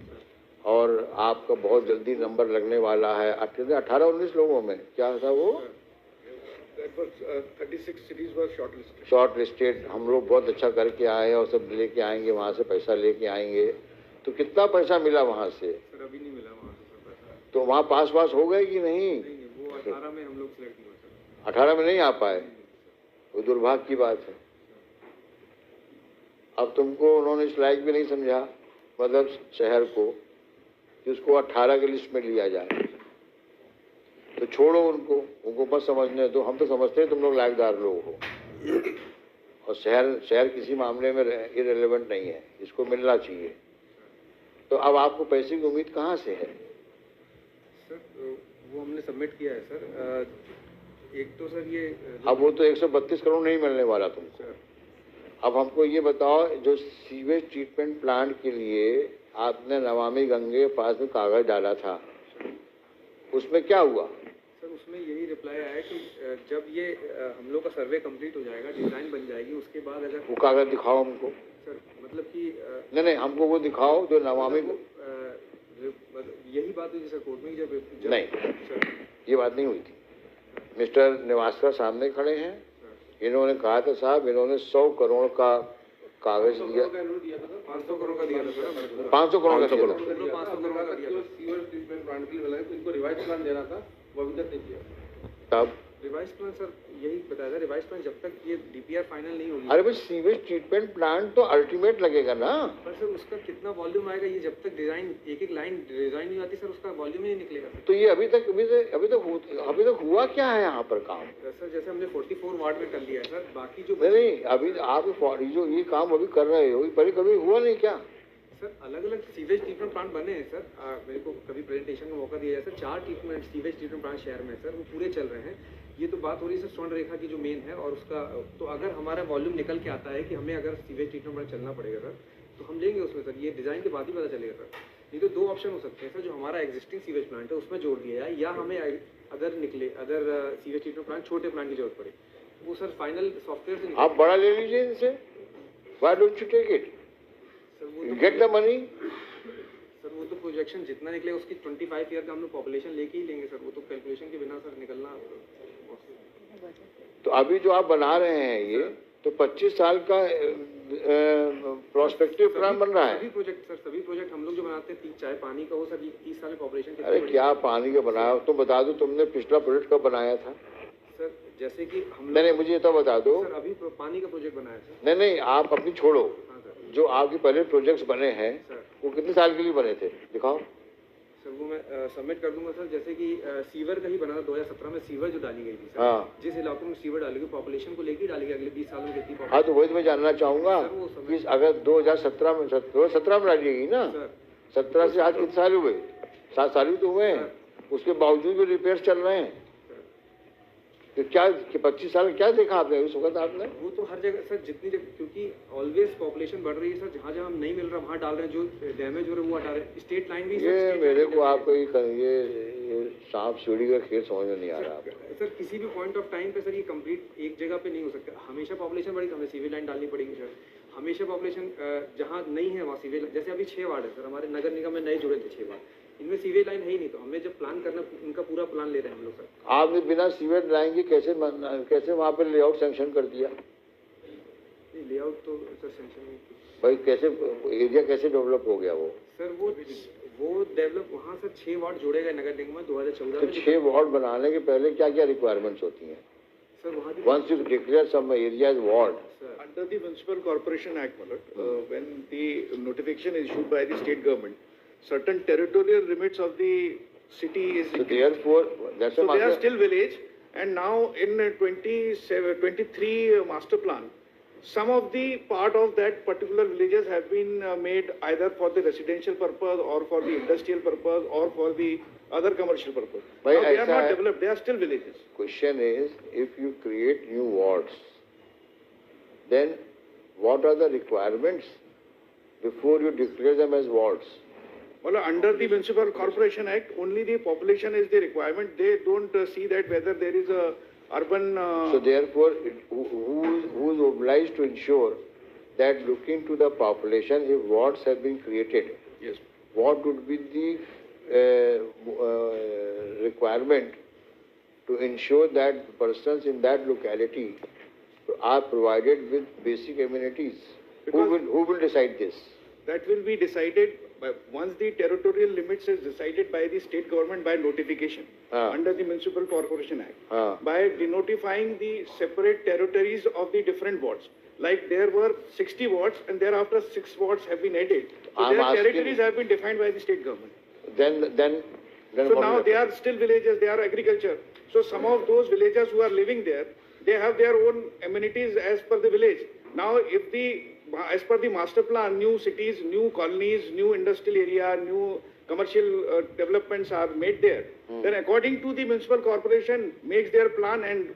B: और आपका बहुत जल्दी नंबर लगने वाला है। 18-19 लोगों में क्या था वो?
C: 36 cities were shortlisted.
B: Short listed. हम लोग बहुत अच्छा करके आए हैं और सब लेके आएंगे, वहाँ से पैसा लेके आएंगे। तो कितना पैसा मिला वहाँ से?
E: सर अभी नहीं मिला वहाँ से सर पैसा।
B: तो वहाँ पास हो गए कि नहीं?
E: नहीं, वो 18 में हम लोग सिलेक्ट हुए सर।
B: 18 में नहीं आ पाए, वो दुर्भाग्य की बात है। अब तुमको उन्होंने इस लायक भी नहीं समझा, मतलब शहर को, कि उसको 18 की लिस्ट में लिया जाए। तो छोड़ो उनको मत समझने दो। हम तो समझते हैं तुम लोग लायकदार लोग हो, और शहर किसी मामले में इरेलेवेंट नहीं है, इसको मिलना चाहिए। तो अब आपको पैसे की उम्मीद कहाँ से है?
E: सर वो हमने सबमिट किया है सर। एक तो सर ये
B: अब वो तो 132 करोड़ नहीं मिलने वाला तुमको।
E: सर
B: अब हमको ये बताओ, जो सीवेज ट्रीटमेंट प्लांट के लिए आपने नमामि गंगे के पास में कागज डाला था, उसमें क्या हुआ?
E: सर उसमें यही रिप्लाई आया कि जब ये हम लोग का सर्वे कंप्लीट हो जाएगा, डिज़ाइन बन जाएगी, उसके बाद अगर
B: वो कागज दिखाओ हमको।
E: सर मतलब कि
B: नहीं हमको वो दिखाओ जो नमामि।
E: यही बात हुई सर कोर्ट में, जब
B: नहीं
E: सर
B: ये बात नहीं हुई थी। मिस्टर निवासकर सामने खड़े हैं, इन्होंने कहा था साहब इन्होंने 100 करोड़ का कागज दिया,
E: 500 करोड़ का दिया था सर।
B: 500 करोड़ का दिया था।
E: 500 करोड़ का दिया था।
G: सीवर ट्रीटमेंट प्लांट के लिए बनाया, तो इनको रिवाइज प्लान देना था, वो अभी तक नहीं किया।
B: तब
E: रिवाइज प्लान सर यही बताया था, रिवाइज प्लान जब तक ये डीपीआर फाइनल नहीं होगी।
B: अरे भाई सीवेज ट्रीटमेंट प्लांट तो अल्टीमेट लगेगा ना।
E: पर सर उसका कितना वॉल्यूम आएगा, ये जब तक डिजाइन एक लाइन डिजाइन नहीं आती सर, उसका वॉल्यूम ही नहीं निकलेगा सर।
B: तो ये अभी तक हुआ क्या है यहाँ पर काम?
E: सर जैसे हमने 44 वार्ड में कर लिया है सर, बाकी जो
B: नहीं अभी आप जो ये काम अभी कर रहे हो, ये पहले कभी हुआ नहीं क्या?
E: सर अलग अलग सीवेज ट्रीटमेंट प्लांट बने हैं सर। मेरे को कभी प्रेजेंटेशन का मौका दिया जाए sir, 4 treatment sewage treatment plant शहर में सर, वो पूरे चल रहे हैं। ये तो बात हो रही है सर स्वर्ण रेखा की जो मेन है, और उसका तो अगर हमारा वॉल्यूम निकल के आता है कि हमें अगर सीवेज ट्रीटमेंट प्लांट चलना पड़ेगा सर, तो हम लेंगे उसमें सर। ये डिज़ाइन के बाद ही पता चलेगा सर। नहीं तो 2 ऑप्शन हो सकते हैं सर, जो हमारा एग्जिस्टिंग सीवेज प्लांट है उसमें जोड़ दिया जाए, या हमें अदर सीवेज ट्रीटमेंट प्लांट छोटे प्लांट की जरूरत पड़े। वो सर फाइनल सॉफ्टवेयर से
B: आप बड़ा ले लीजिए इनसे। Why don't you take it?
E: Sir वो
B: Get the money.
E: सर वो तो प्रोजेक्शन जितना निकलेगा उसकी 25 ईयर का हम लोग पॉपुलेशन लेके ही लेंगे सर। वो तो कैलकुलेशन के बिना सर निकलना।
B: तो अभी जो आप बना रहे हैं ये, तो 25 साल का प्रोस्पेक्टिव प्लान बन रहा है।
E: सभी प्रोजेक्ट हम लोग जो बनाते हैं, चाहे पानी का हो सर, 30 साल में पॉपुलेशन।
B: अरे क्या पानी का बनाया? तो बता दो तुमने पिछला प्रोजेक्ट कब बनाया था?
E: सर जैसे कि हम
B: नहीं मुझे तो बता दो।
E: सर अभी पानी का प्रोजेक्ट बनाया सर।
B: नहीं आप अपनी छोड़ो।
E: हाँ सर।
B: जो आपके पहले प्रोजेक्ट्स बने हैं
E: सर
B: वो कितने साल के लिए बने थे, दिखाओ।
E: सर वो मैं सबमिट कर दूंगा सर। जैसे कि सीवर का ही बना था 2017 में, सीवर जो डाली गई थी सर।
B: हाँ।
E: जिस इलाकों में सीवर डाली गई, पॉपुलेशन को लेकर डाली गई, अगले 20 सालों में कितनी पॉपुलेशन।
B: हाँ तो वही तो मैं जानना चाहूंगा कि अगर 2017 में डाली गई ना, 17 से आज कितने साल हुए? 7 साल ही तो हुए हैं। उसके बावजूद भी रिपेयर चल रहे हैं। तो क्या 25 साल क्या देखा आपने उस वक्त आपने?
E: वो तो हर जगह सर, जितनी जगह, क्योंकि ऑलवेज पॉपुलेशन बढ़ रही है सर। जहाँ जहाँ नहीं मिल रहा वहाँ डाल रहे हैं, जो डैमेज हो रहा है वो हटा रहे हैं। स्टेट लाइन भी
B: ये मेरे को आपको ये सांप सीढ़ी का खेल समझ में नहीं आ रहा आपको।
E: सर किसी भी पॉइंट ऑफ टाइम पे सर ये कंप्लीट एक जगह पे नहीं हो सकता। हमेशा पॉपुलेशन बढ़ी तो हमें सिविल लाइन डालनी पड़ेगी सर। हमेशा पॉपुलेशन जहाँ नहीं है वहाँ सिविल, जैसे अभी 6 वार्ड है सर हमारे नगर निगम में, नए जुड़े थे 6 वार्ड। इनमें सीवेज लाइन है ही नहीं, तो हमें जब प्लान करना, उनका पूरा प्लान ले रहे हैं हम लोग सर।
B: आपने बिना सीवेज लाइन के कैसे वहाँ पे लेआउट सैंक्शन कर दिया?
E: लेआउट तो सर सेंशन में
B: भाई कैसे एरिया कैसे डेवलप हो गया वो?
E: सर वो डेवलप वहाँ सर 6 वार्ड जोड़े गए नगर निगम में 2014
B: तो
E: में।
B: 6 वार्ड बनाने के पहले क्या क्या रिक्वायरमेंट्स होती हैं?
E: सर वहाँ
B: Once you declare some area as ward,
C: Under the Municipal Corporation Act, when the notification is issued by the state government, certain territorial limits of the city is
B: so therefore that's
C: so
B: a
C: they are
B: master.
C: still village, and now in 23 master plan, some of the part of that particular villages have been made either for the residential purpose or for the industrial purpose or for the other commercial purpose.
B: Bhai,
C: Now they are
B: aisa
C: not
B: hai-
C: developed, they are still villages.
B: Question is, if you create new wards, then what are the requirements before you declare them as wards?
C: Well, under the Municipal Corporation Act, only the population is the requirement. They don't see that whether there is a urban.
B: So therefore, who is obliged to ensure that looking to the population, if wards have been created,
C: Yes.
B: what would be the requirement to ensure that persons in that locality are provided with basic amenities?
C: Because-
B: Who will decide this?
C: That will be decided once the territorial limits is decided by the state government by notification under the Municipal Corporation Act. By denotifying the separate territories of the different wards. Like there were 60 wards and thereafter 6 wards have been added. So
B: I'm
C: their
B: asking-
C: territories have been defined by the state government.
B: Then
C: So
B: what
C: now
B: will
C: they
B: happen?
C: are still villages, they are agriculture. So some of those villagers who are living there, they have their own amenities as per the village. Now if as per the master plan, new cities, new colonies, new industrial area, new commercial developments are made there. Then according to the municipal corporation makes their plan and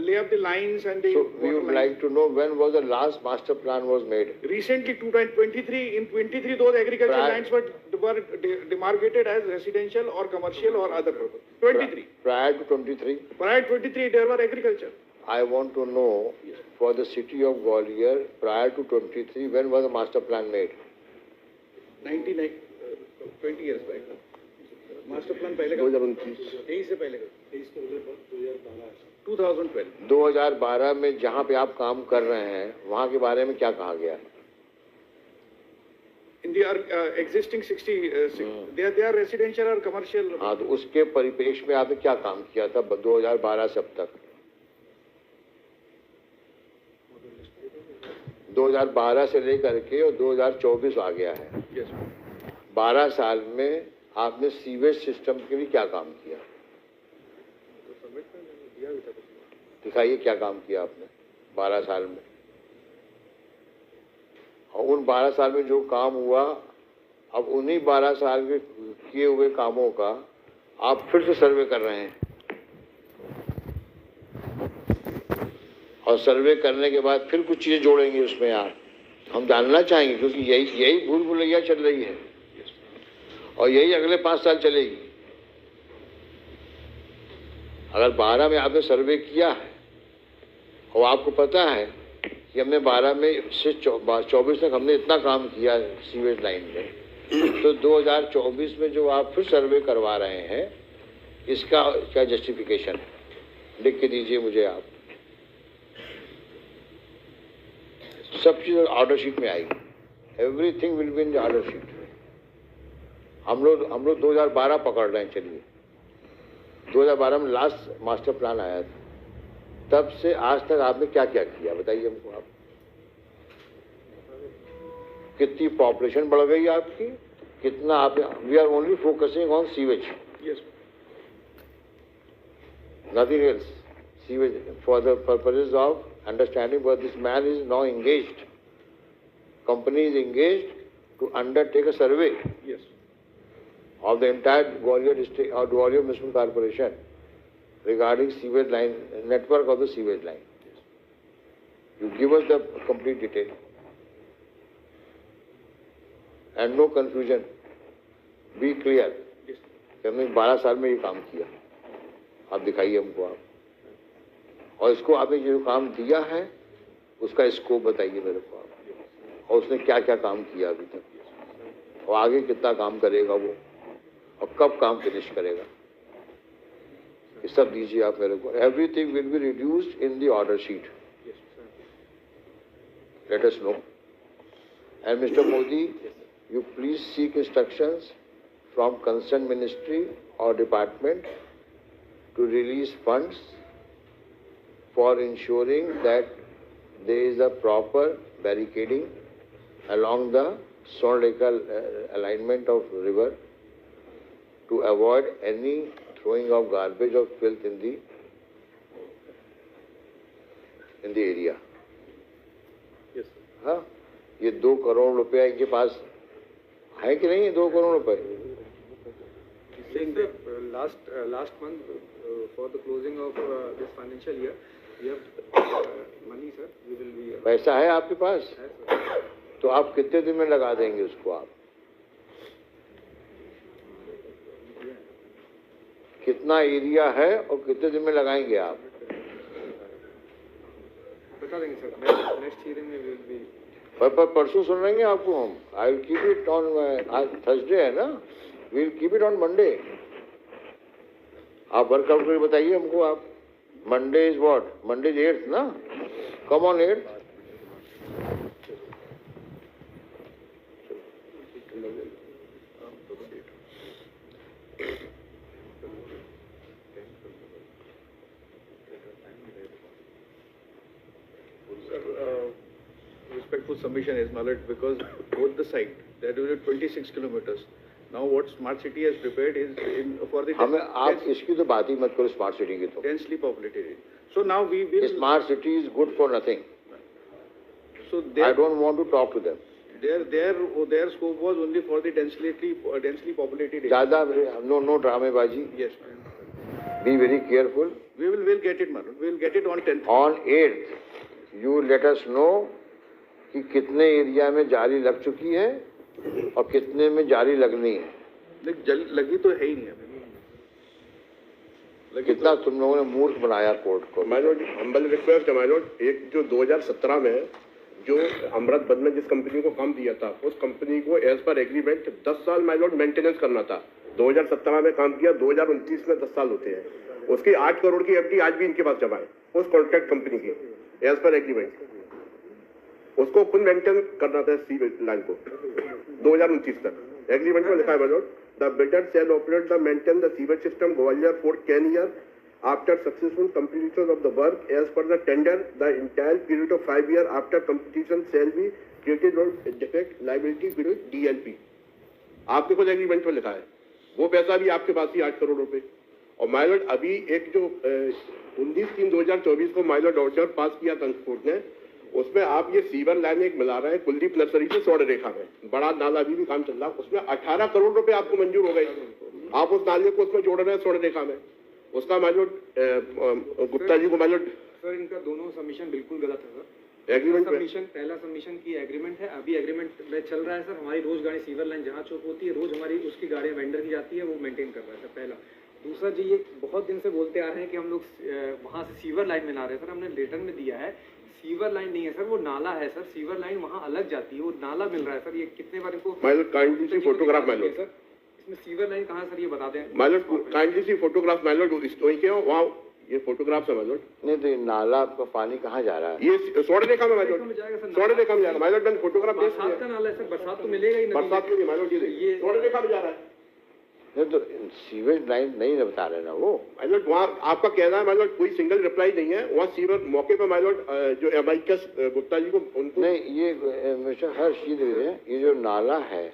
C: lay up the lines and the
B: So we
C: water
B: would
C: lines.
B: like to know when was the last master plan was made?
C: Recently, 2023, in 23, those agricultural
B: Prior-
C: lines were demarcated as residential or commercial or other purpose. 23.
B: Prior to 23?
C: Prior 23, there were agriculture.
B: I want to know for the city of Gwalior prior to 23, when was the master plan made?
C: 99, 20 years back. Master plan पहले का 23 से पहले का 2012.
B: 2012 में जहाँ पे आप काम कर रहे हैं वहाँ के बारे में क्या कहा गया है?
C: In the existing 60, they are residential or commercial.
B: हाँ, तो उसके परिप्रेक्ष्य में आपने क्या काम किया था 2012 से अब तक? 2012 से लेकर के और 2024 आ गया है।
C: Yes.
B: 12 साल में आपने सीवेज सिस्टम के लिए क्या काम किया? दिखाइए क्या काम किया आपने 12 साल में। और उन 12 साल में जो काम हुआ, अब उन्हीं 12 साल के किए हुए कामों का आप फिर से सर्वे कर रहे हैं, और सर्वे करने के बाद फिर कुछ चीजें जोड़ेंगे उसमें। यार हम जानना चाहेंगे, क्योंकि यही भूल भुलैया चल रही है और यही अगले 5 साल चलेगी। अगर 12 में आपने सर्वे किया है और आपको पता है कि हमने 12 में से 24 तक हमने इतना काम किया सीवेज लाइन में, तो 2024 में जो आप फिर सर्वे करवा रहे हैं, इसका क्या जस्टिफिकेशन है? लिख के दीजिए मुझे आप। सब चीज़ ऑर्डर शीट में आएगी। Everything will be in the order sheet. हम लोग 2012 पकड़ रहे हैं। चलिए 2012 में लास्ट मास्टर प्लान आया था, तब से आज तक आपने क्या क्या किया बताइए हमको। आप कितनी पॉपुलेशन बढ़ गई आपकी, कितना आपने? We are only focusing on sewage,
C: Yes.
B: nothing else. Sewage, for the purposes of understanding what this man is now engaged. Company is engaged to undertake a survey
C: Yes.
B: of the entire Gwalior district or Gwalior Municipal Corporation regarding sewage line, network of the sewage line. You give us the complete detail and no confusion. Be clear.
C: Yes.
B: कि हमने 12 साल में ये काम किया, आप दिखाइए हमको आप। और इसको आपने जो काम दिया है उसका स्कोप बताइए मेरे को आप, और उसने क्या क्या काम किया अभी तक और आगे कितना काम करेगा वो। और कब काम फिनिश करेगा, ये सब दीजिए आप मेरे को. Everything will be reduced in the order sheet. Let us know. And Mr. Modi, you please seek instructions from concerned ministry or department to release funds for ensuring that there is a proper barricading along the Sonreka alignment of river to avoid any throwing of garbage or filth in the area. हाँ, ये 2 करोड़ रुपया इनके पास है कि नहीं है? 2 करोड़ रुपए.
E: Saying that last month for the closing of this financial year, we have money, sir. We will be.
B: पैसा है आपके पास?
E: है, sir.
B: तो आप कितने दिन में लगा देंगे उसको? आप कितना एरिया है और कितने दिन में लगाएंगे आप?
E: बता देंगे सर. नेक्स्ट ईयर में विल बी.
B: पर परसों सुन रहेंगे आपको हम. I will keep it on. आज थर्सडे है ना, we will keep it on Monday. आप वर्कआउट करके बताइए हमको. आप Monday is what? Monday is 8th ना? Come on 8th.
C: Respectful submission is, my lord, because both the site, they are doing 26 kilometers. Now what smart city has prepared is for the
B: हमें आप इसकी तो बात ही मत करो smart city की. तो
C: densely populated area. So now we will.
B: Smart city is good for nothing.
C: So
B: I don't want to talk to them.
C: their scope was only for the densely populated area.
B: ज्यादा no ड्रामेबाजी.
C: Yes.
B: Be very careful.
C: We'll get it, my lord. We'll get it on 10th.
B: On 8th you let us know कि कितने area में जाली लग चुकी है और कितने में जाली लगनी है.
C: लगी तो है ही नहीं अभी.
B: कितना तुम लोगों ने मूर्ख बनाया कोर्ट को.
H: माय लॉर्ड, हम्बल रिक्वेस्ट है माय लॉर्ड, एक जो 2017 में जो अमृत बंद में जिस कंपनी को काम दिया था, उस कंपनी को एज पर एग्रीमेंट 10 साल माय लॉर्ड मेंटेनेंस करना था. 2017 में काम किया, 2029 में 10 साल होते हैं. उसकी 8 करोड़ की एफडी आज भी इनके पास जमा है उस कॉन्ट्रैक्ट कंपनी की एज पर एग्रीमेंट. उसको खुद मेंटेन करना था सीवेज लाइन को 2029 तक. एग्रीमेंट में लिखा है my lord, the builder shall operate the maintain the sewage system Gwalior for 10 years after successful completion of the work as per the tender. The entire period of 5 years after completion shall be created on defect liability with DLP. आपके खुद agreement में लिखा है. वो पैसा भी आपके पास ही 8 करोड़ रुपए. और माय लॉर्ड अभी एक जो 19/3/2024 को माय लॉर्ड ऑर्डर पास किया था कोर्ट ने, उसमें आप ये सीवर लाइन एक मिला रहे हैं कुलदीप नर्सरी से स्वर्ण रेखा में. बड़ा नाला अभी भी काम चल रहा है. उसमें 18 करोड़ रुपए आपको मंजूर हो गए. आप उस नाले को उसमें जोड़ रहे हैं स्वर्ण रेखा में. उसका माय लॉर्ड गुप्ता जी को माय लॉर्ड.
E: सर इनका दोनों सबमिशन बिल्कुल गलत है सर.
H: एग्रीमेंट
E: सबमिशन पहला सबमिशन की एग्रीमेंट है, अभी एग्रीमेंट में चल रहा है सर. हमारी रोज गाड़ी सीवर लाइन जहाँ चौक होती है, रोज हमारी उसकी गाड़ियाँ वेंडर की जाती है, वो मेंटेन कर रहा है सर. पहला. दूसरा जी, ये बहुत दिन से बोलते आ रहे हैं कि हम लोग वहाँ से सीवर लाइन में ला रहे हैं सर. हमने लेटर में दिया है, सीवर लाइन नहीं है सर, वो नाला है सर. सीवर लाइन वहाँ अलग जाती है, वो नाला मिल रहा है सर. ये कितने बार इनको
H: my Lord kindly C photograph my Lord.
E: Sir इसमें सीवर लाइन कहाँ सर, ये बता दें.
H: My Lord kindly C photograph my Lord. के वहाँ ये फोटोग्राफ है माय लॉर्ड.
B: नहीं तो ये नाला आपका पानी कहाँ जा रहा है?
H: ये स्वर्ण रेखा में माय लॉर्ड. स्वर्ण रेखा में जा रहा है माय लॉर्ड. मैंने फोटोग्राफ भेज दिया.
E: बरसात का नाला है सर, बरसात तो मिलेगा ही नहीं.
H: बरसात में नहीं माय लॉर्ड. ये स्वर्ण रेखा में जा रहा है.
B: नहीं तो सीवेज लाइन नहीं बता रहे ना वो.
H: माय लॉर्ड वहाँ आपका कहना है माय लॉर्ड, कोई सिंगल रिप्लाई नहीं है. वहाँ सीवर मौके पर माय लॉर्ड जो एमाइकस गुप्ता जी को उनको
B: नहीं, ये मिस्टर हर्ष ये जो नाला है,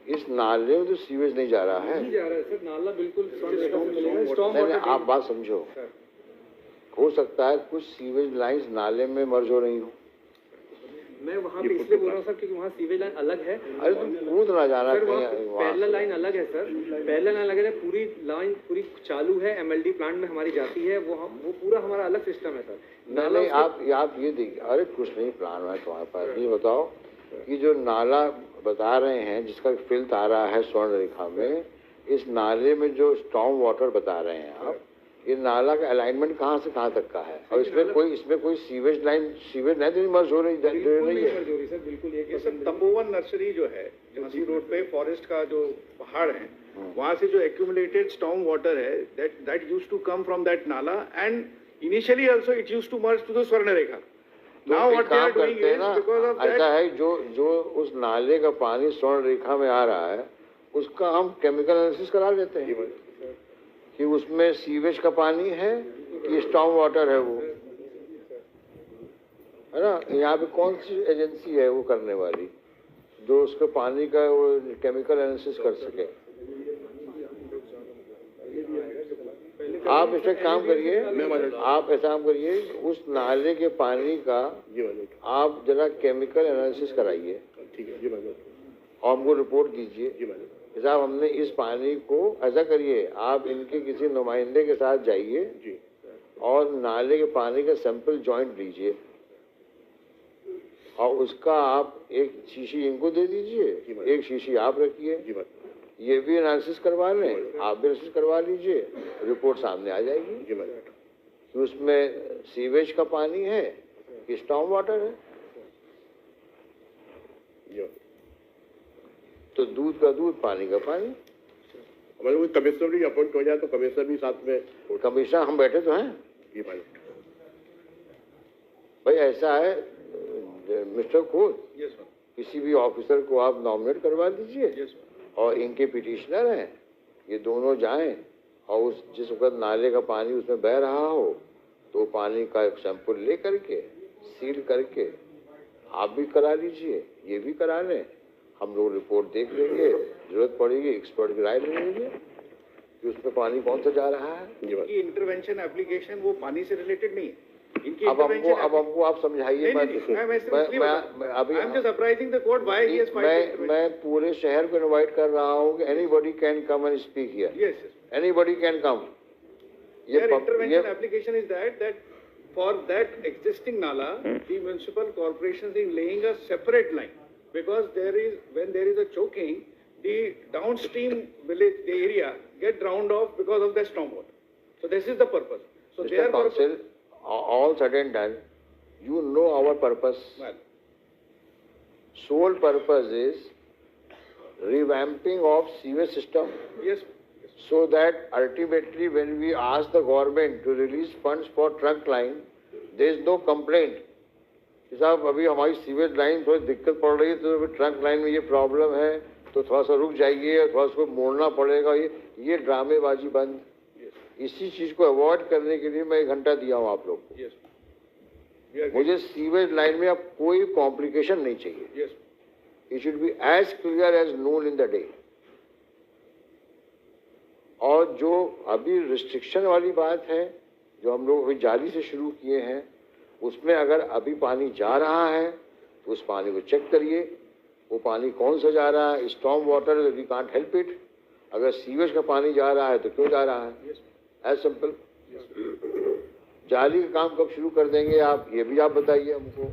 B: इस नाले में तो सीवेज नहीं जा रहा है.
E: नहीं जा रहा है सर, नाला बिल्कुल स्टॉर्म
B: नहीं,
E: वाटर.
B: आप बात समझो. हो सकता है कुछ सीवेज लाइंस नाले में मर्ज हो रही हो.
E: मैं वहाँ पे इसलिए बोल रहा हूँ सर क्योंकि वहाँ सीवेज लाइन अलग है.
B: अरे तुम कूद ना जाना
E: सर वहाँ
B: कहीं.
E: पैरेलल लाइन अलग है सर. पैरेलल लाइन अलग है, पूरी लाइन पूरी चालू है, एमएलडी प्लांट में हमारी जाती है. वो पूरा हमारा अलग सिस्टम है सर.
B: नहीं, आप ये देखिए. अरे कुछ नहीं प्लान है तुम्हारे पास. ये बताओ कि जो नाला बता रहे हैं जिसका फिल्थ आ रहा है स्वर्ण रेखा में, इस नाले में जो स्टॉर्म वाटर बता रहे हैं आप, ये नाला का अलाइनमेंट कहाँ से कहाँ तक का है? और इसमें कोई सीवेज लाइन तो मर्ज हो रही है.
E: सर बिल्कुल. एक
C: तपोवन नर्सरी जो है, झांसी रोड पे फॉरेस्ट का जो पहाड़ है, वहाँ से जो accumulated storm water है, that used to come from that nala, and initially also it used to merge to the Swarnarekha. Now
B: तो एक
C: what they
B: काम
C: are doing
B: करते हैं
C: is
B: ना,
C: because of
B: ऐसा
C: that.
B: है जो उस नाले का पानी स्वर्ण रेखा में आ रहा है, उसका हम केमिकल एनालिसिस करा लेते हैं कि उसमें सीवेज का पानी है कि स्टॉर्म वाटर है, वो है ना। यहाँ पे कौन सी एजेंसी है वो करने वाली जो उसके पानी का वो केमिकल एनालिसिस कर सके? आप इसमें काम करिए, आप ऐसा काम करिए, उस नाले के पानी का आप जरा केमिकल एनालिसिस कराइए,
H: ठीक है जी मैडम,
B: और हमको रिपोर्ट कीजिए
H: जी मैडम।
B: साहब हमने इस पानी को, ऐसा करिए आप इनके किसी नुमाइंदे के साथ जाइए
H: जी,
B: और नाले के पानी का सैंपल जॉइंट लीजिए और उसका आप एक शीशी इनको दे दीजिए, एक शीशी आप रखिए,
H: जी मैडम,
B: ये भी एनालिसिस करवा लें, आप भी एनालिसिस करवा लीजिए, रिपोर्ट सामने आ जाएगी
H: जी मैडम,
B: कि उसमें सीवेज का पानी है कि स्टॉर्म वाटर है।
H: जी।
B: तो दूध का दूध, पानी का पानी।
H: हमारे कोई कमिश्नर भी अपॉइंट हो जाए तो कमिश्नर भी साथ में,
B: कमिश्नर हम बैठे तो हैं
H: जी मैडम,
B: भाई, ऐसा है मिस्टर खोज,
C: Yes, sir.
B: किसी भी ऑफिसर को आप नॉमिनेट करवा दीजिए,
C: Yes, sir.
B: और इनके पिटिशनर हैं, ये दोनों जाएं और उस जिस वक्त नाले का पानी उसमें बह रहा हो तो पानी का एक सैंपल ले करके सील करके आप भी करा लीजिए, ये भी करा लें, हम लोग रिपोर्ट देख लेंगे, जरूरत पड़ेगी एक्सपर्ट की राय ले लेंगे कि उसमें पानी कौन सा जा रहा है।
H: जी मैडम।
C: इनकी इंटरवेंशन एप्लीकेशन वो पानी से रिलेटेड नहीं है। इनकी
B: अब हमको आप समझाइए, मैं पूरे शहर को इनवाइट कर रहा हूँ कि anybody can come and speak here,
C: Yes,
B: anybody can come.
C: Their intervention application is that for that existing nala, the municipal corporation is laying a separate line because when there is a choking, the downstream village, the area get drowned off because of the stormwater. So this is the purpose. So
B: Mr.
C: their purpose.
B: Council, all said and done, you know our purpose.
C: Well,
B: Sole purpose is revamping of sewage system,
C: yes,
B: so that ultimately when we ask the government to release funds for trunk line, there is no complaint कि साहब अभी हमारी sewage line थोड़ी दिक्कत पड़ रही है, तो ट्रंक लाइन में ये प्रॉब्लम है तो थोड़ा सा रुक जाइए और थोड़ा सा मोड़ना पड़ेगा, ये ड्रामेबाजी बंद। इसी चीज को अवॉइड करने के लिए मैं 1 घंटा दिया हूँ आप लोग को।
C: yes. We are
B: मुझे सीवेज लाइन में अब कोई कॉम्प्लिकेशन नहीं चाहिए,
C: yes.
B: It should be as clear as noon in the day. और जो अभी रिस्ट्रिक्शन वाली बात है जो हम लोग अभी जाली से शुरू किए हैं, उसमें अगर अभी पानी जा रहा है तो उस पानी को चेक करिए, वो पानी कौन सा जा रहा है। Storm water we can't help it, अगर सीवेज का पानी जा रहा है तो क्यों जा रहा है, एज सिंपल। जाली का काम कब शुरू कर देंगे आप, ये भी आप बताइए हमको,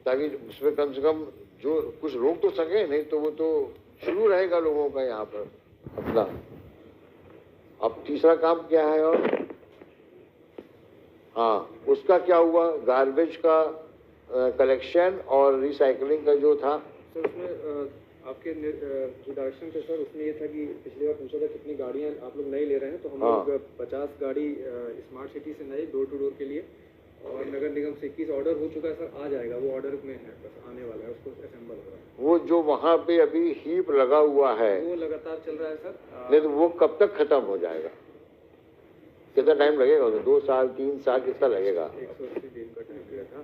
B: ताकि उसमें कम से कम जो कुछ रोक तो सके, नहीं तो वो तो शुरू रहेगा लोगों का यहाँ पर अपना। अब तीसरा काम क्या है, और हाँ उसका क्या हुआ, गार्बेज का कलेक्शन और रिसाइकलिंग का जो था।
E: सर उसमें आपके जो डायरेक्शन थे सर, उसमें ये था कि पिछली बार पूछा था कितनी गाड़ियाँ आप लोग नई ले रहे हैं, तो हम लोग 50 गाड़ी स्मार्ट सिटी से नई डोर टू डोर के लिए, और नगर निगम से 21 ऑर्डर हो चुका है सर, आ जाएगा वो ऑर्डर में है, बस आने वाला है, उसको असेंबल हो रहा है।
B: वो जो वहाँ पे अभी हीप लगा हुआ है
E: वो लगातार चल रहा है सर।
B: नहीं तो वो कब तक खत्म हो जाएगा, कितना टाइम लगेगा उसे, 2 साल 3 साल कितना लगेगा?
E: 180 दिन का टाइम दिया था,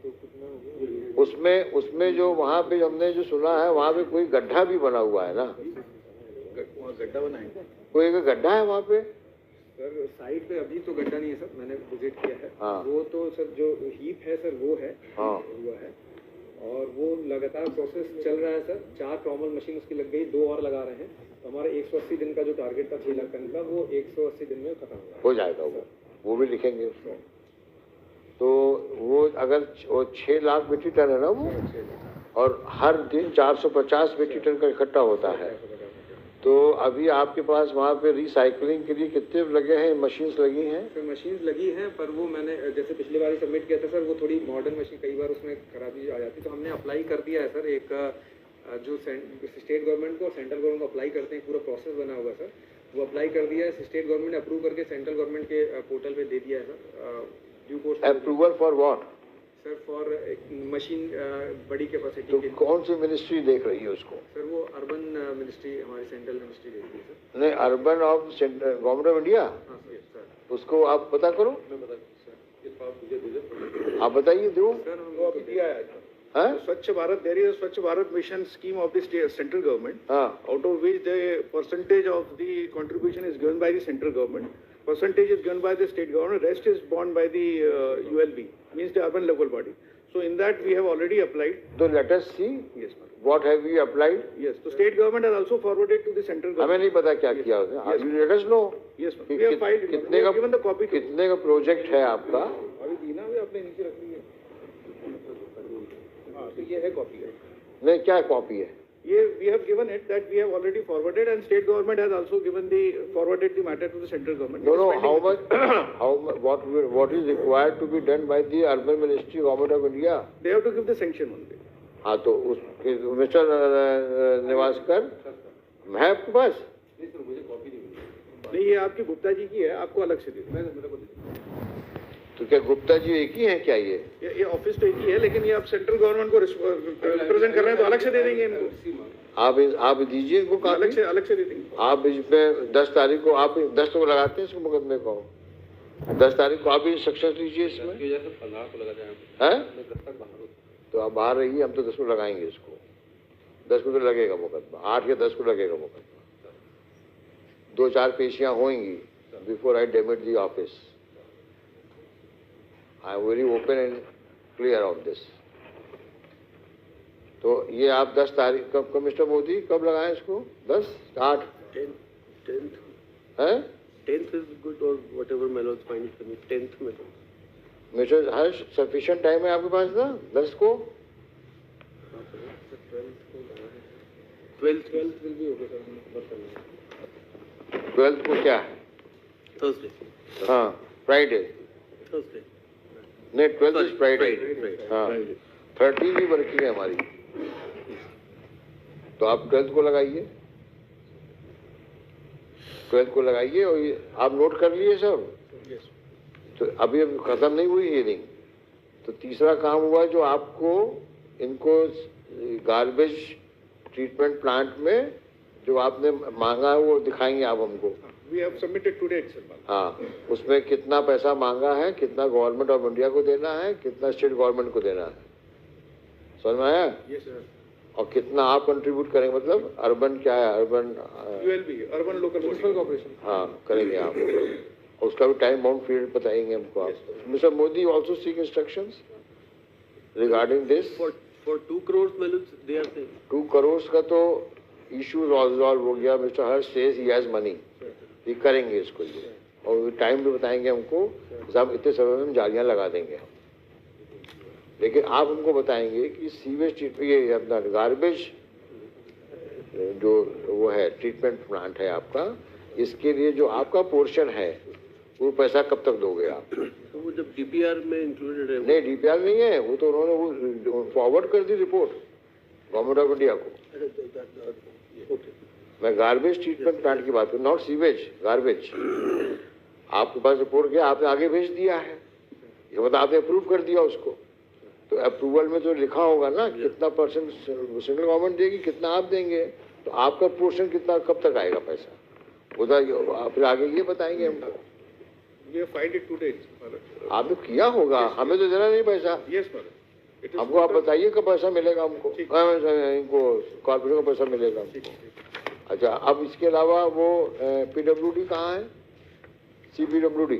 E: तो कितना हो गया?
B: उसमें जो वहाँ पे हमने जो सुना है वहाँ पे कोई गड्ढा भी बना हुआ है ना,
C: गड्ढा बना है,
B: कोई एक गड्ढा है वहाँ पे
E: सर साइड पे अभी तो गड्ढा नहीं है सर, मैंने विजिट किया है।
B: हाँ।
E: वो तो सर जो हीप है सर वो है,
B: हाँ।
E: हुआ है, और वो लगातार प्रोसेस चल रहा है सर। 4 ट्रॉमल मशीन उसकी लग गई, 2 और लगा रहे हैं, तो हमारा 180 दिन का जो टारगेट था 6 लाख टन का, वो 180 दिन में खत्म
B: हो जाएगा। वो भी लिखेंगे उसको, तो वो अगर 6 लाख मीट्रिक टन है ना वो, और हर दिन 450 मीट्रिक टन का इकट्ठा होता है, तो अभी आपके पास वहाँ पे रिसाइकलिंग के लिए कितने लगे हैं, मशीन्स लगी हैं?
E: सर मशीन्स लगी हैं, पर वो मैंने जैसे पिछली बार ही सबमिट किया था सर, वो थोड़ी मॉडर्न मशीन, कई बार उसमें खराबी आ जाती, तो हमने अप्लाई कर दिया है सर। एक जो स्टेट गवर्नमेंट को और सेंट्रल गवर्नमेंट को अप्लाई करते हैं, पूरा प्रोसेस बना हुआ है सर, वो अप्लाई कर दिया है, स्टेट गवर्नमेंट ने अप्रूव करके सेंट्रल गवर्नमेंट के पोर्टल पे दे दिया है sir, due course
B: approval for what?
E: Sir for machine बड़ी कैपेसिटी
B: तो
E: के।
B: कौन सी मिनिस्ट्री देख रही है उसको?
E: सर वो अर्बन मिनिस्ट्री, हमारी सेंट्रल मिनिस्ट्री देती है सर।
B: नहीं, urban of government of India,
E: हाँ सर।
B: उसको आप पता करो, आप बताइए दो।
E: सर हम
C: वो अभी दिया है।
B: हाँ
C: Swachh Bharat, there is a Swachh Bharat mission scheme of the state, central government,
B: हाँ,
C: out of which the percentage of the contribution is given by the central government, percentage is given by the state government, rest is borne by the ULB, means the urban local body. So in that we have already applied.
B: तो let us see
C: Yes, ma'am.
B: what have we applied.
C: Yes, the state government has also forwarded to the central
B: हमें
C: government.
B: नहीं पता क्या किया उसने।
C: Yes,
B: you let us know
C: Yes, ma'am.
B: कि
C: We have filed it.
B: कितने
C: We
B: का
C: have given the copy to.
B: कितने का प्रोजेक्ट है आपका?
C: अभी दीना भी आपने नीचे रख ली है। हाँ, तो ये है कॉपी है।
B: नहीं, क्या कॉपी है?
C: ये we have given it that we have already forwarded and state government has also given the forwarded the matter to the central government.
B: No,
C: It is
B: no,
C: pending
B: how
C: with
B: much, how much, what is required to be done by the urban ministry, government of India?
C: the- They have to give the sanction only.
B: हाँ, तो उसके mister निवासकर, मैं आपके पास
C: नहीं, ये आपकी गुप्ता जी की है, आपको अलग से दे दूँ।
B: तो क्या गुप्ता जी एक ही हैं क्या
C: ये ऑफिस तो एक ही है, लेकिन ये आप सेंट्रल गवर्नमेंट को रिप्रेजेंट कर रहे हैं तो अलग से दे देंगे इनको।
B: आप दीजिए इनको काफी।
C: अलग से दे देंगे।
B: आप इसमें 10 तारीख को आप 10 को लगाते हैं इसको मुकदमे को, 10 तारीख को आप भी इंस्ट्रक्शन दीजिए इसमें, है? तो आप बाहर रहिए, हम तो 10 को लगाएंगे इसको, 10 को तो लगेगा मुकदमा, 8 या 10 को लगेगा मुकदमा। 2-4 पेशियां होंगी before I demat the office. I am very open and clear on this. तो ये आप 10 तारीख कब मिस्टर मोदी कब लगाएं इसको? 10, 8,
I: 10th
B: है?
I: 10th is good or whatever my lords find it for me. 10th में
B: मिस्टर हर्ष सफिशिएंट टाइम है आपके पास ना 10 को?
I: 12th
E: विल भी होगा सर।
B: 12 को क्या है?
I: Thursday.
B: हाँ, फ्राइडे।
I: Thursday.
B: नहीं, 12
I: Sorry,
B: इज फ्राइडे।
I: Friday.
B: हाँ, 13 भी वर्किंग है हमारी, तो आप 12 को लगाइए, 12 को लगाइए। और ये आप नोट कर लिए सब? तो अभी खत्म नहीं हुई हियरिंग। तो तीसरा काम हुआ जो आपको इनको गार्बेज ट्रीटमेंट प्लांट में जो आपने मांगा है वो दिखाएंगे आप हमको।
C: We have submitted today itself.
B: हाँ, उसमें कितना पैसा मांगा है, कितना गवर्नमेंट ऑफ इंडिया को देना है, कितना स्टेट गवर्नमेंट को देना है, समझ में आया?
C: Yes, sir.
B: और कितना आप कंट्रीब्यूट करेंगे, मतलब अर्बन क्या है, urban
C: ULB, urban local
E: municipal
C: body.
E: Corporation.
B: हाँ करेंगे आप, और उसका भी टाइम बाउंड पीरियड बताएंगे हमको आप। Mister Modi also seek instructions regarding this.
I: For 2 crores my lords they are saying.
B: 2 crore का तो इशू रिजॉल्व हो गया। Mister Harsh says he has money, ये करेंगे इसको ये, और टाइम भी बताएंगे हमको, हम इतने समय में हम जालियाँ लगा देंगे। लेकिन आप उनको बताएंगे कि सीवेज ट्रीटमेंट, ये अपना गार्बेज जो वो है ट्रीटमेंट प्लांट है आपका, इसके लिए जो आपका पोर्शन है वो पैसा कब तक दोगे आप?
I: तो वो जब DPR में इंक्लूडेड है
B: नहीं, DPR नहीं है वो, तो उन्होंने वो फॉरवर्ड कर दी रिपोर्ट गवर्नमेंट ऑफ इंडिया को। मैं गार्बेज ट्रीटमेंट प्लांट की बात करूँ, नॉट सीवेज, गार्बेज। आपके पास रिपोर्ट गया, आपने आगे भेज दिया है, ये मतलब आपने अप्रूव कर दिया उसको। तो अप्रूवल में तो लिखा होगा ना कितना परसेंट सेंट्रल गवर्नमेंट देगी, कितना आप देंगे, तो आपका पोर्शन कितना कब तक आएगा पैसा, उधर फिर आगे ये बताएंगे हमको।
C: We have filed it today, Malad.
B: आपने किया होगा, हमें तो देना नहीं पैसा।
C: Yes, Malad. It is
B: हमको आप बताइए कब पैसा मिलेगा हमको, इनको कॉर्पोरेशन को पैसा मिलेगा हमको। अच्छा, अब इसके अलावा वो PWD कहाँ है? CPWD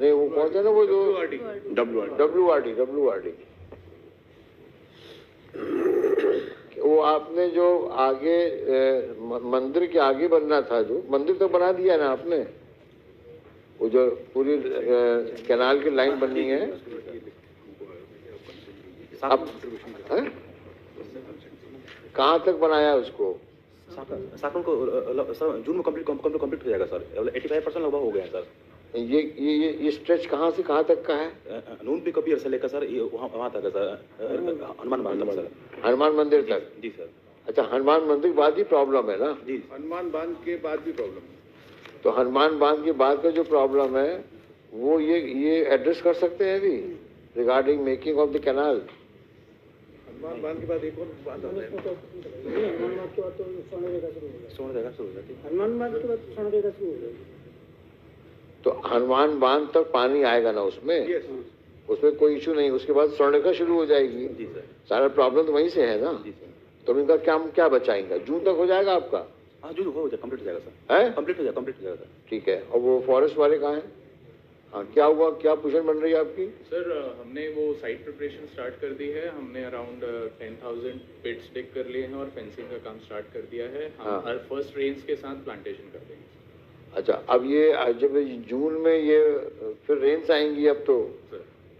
B: नहीं, वो कौन सा ना वो जो WRD वो आपने जो आगे मंदिर के आगे बनना था, जो मंदिर तो बना दिया ना आपने, वो जो पूरी कैनाल की लाइन बननी है अब, कहाँ तक बनाया उसको?
J: साकन को सर जून में कंप्लीट हो जाएगा सर, 85% लगभग हो गया सर।
B: ये स्ट्रेच कहाँ से कहाँ तक का है?
J: नून पिक पियर से लेकर सर ये वहाँ तक है सर, हनुमान बांध तक सर।
B: हनुमान मंदिर तक?
J: जी सर।
B: अच्छा, हनुमान मंदिर के बाद ही प्रॉब्लम है ना?
J: जी।
C: हनुमान बांध के बाद भी प्रॉब्लम है।
B: तो हनुमान बांध के बाद का जो प्रॉब्लम है वो ये एड्रेस कर सकते हैं अभी regarding making of the canal?
C: Hanuman बांध के बाद एक और बात आता है।
D: हनुमान बांध के बाद सोनरेगा शुरू हो जाएगी।
B: तो हनुमान बांध तक पानी आएगा ना उसमें?
C: यस।
B: उसमें कोई इशू नहीं, उसके बाद स्वर्णरेखा शुरू हो जाएगी।
J: जी सर।
B: सारा प्रॉब्लम तो वहीं से है ना?
J: जी सर।
B: तो इनका क्या बचाएंगे? जून तक हो जाएगा आपका?
J: हाँ जो हो जाएगा, कंप्लीट हो जाएगा सर।
B: है?
J: कंप्लीट हो जाएगा सर।
B: ठीक है। और वो फॉरेस्ट वाले कहाँ हैं? हाँ, क्या हुआ, क्या पोजीशन बन रही है आपकी?
K: सर हमने वो साइट प्रिपरेशन स्टार्ट कर दी है। हमने अराउंड 10,000 पेट्स डिग कर लिए हैं और फेंसिंग का काम स्टार्ट कर दिया है। हम
B: हाँ।
K: हर फर्स्ट रेंज के साथ प्लांटेशन कर देंगे।
B: अच्छा, अब ये जब जून में ये फिर रेन्स आएंगी अब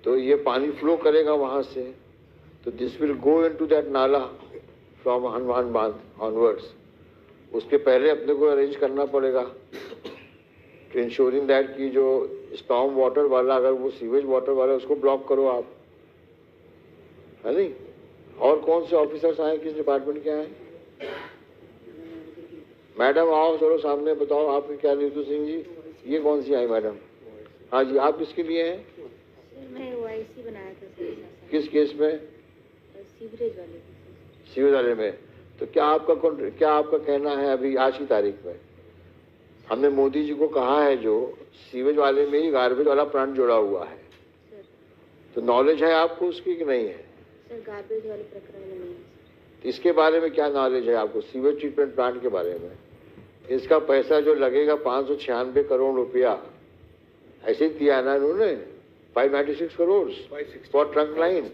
B: तो ये पानी फ्लो करेगा वहाँ से, तो this will go into that नाला फ्रॉम हनुमान बांध ऑनवर्ड्स। उसके पहले अपने को अरेंज करना पड़ेगा टू इंश्योरिंग दैट कि जो स्टॉर्म वाटर वाला, अगर वो सीवेज वाटर वाला है, उसको ब्लॉक करो आप, है नहीं? और कौन से ऑफिसर्स आए, किस डिपार्टमेंट के आए? मैडम आओ, चलो सामने बताओ आपके क्या नीतू सिंह जी, ये कौन सी आई मैडम? हाँ जी, आप किसके लिए हैं?
L: मैं ओआईसी बनाया था सर।
B: किस केस में?
L: सीवरेज वाले।
B: सीवेज वाले में। तो क्या आपका कहना है अभी आज की तारीख में? हमने मोदी जी को कहा है जो सीवेज वाले में ही गार्बेज वाला प्लांट जोड़ा हुआ है, तो नॉलेज है आपको उसकी कि नहीं है?
L: सर गार्बेज वाले प्रकरण में नहीं।
B: तो इसके बारे में क्या नॉलेज है आपको, सीवेज ट्रीटमेंट प्लांट के बारे में? इसका पैसा जो लगेगा 596 करोड़ रुपया, ऐसे ही दिया ना इन्होंने, 596 crore for trunk line,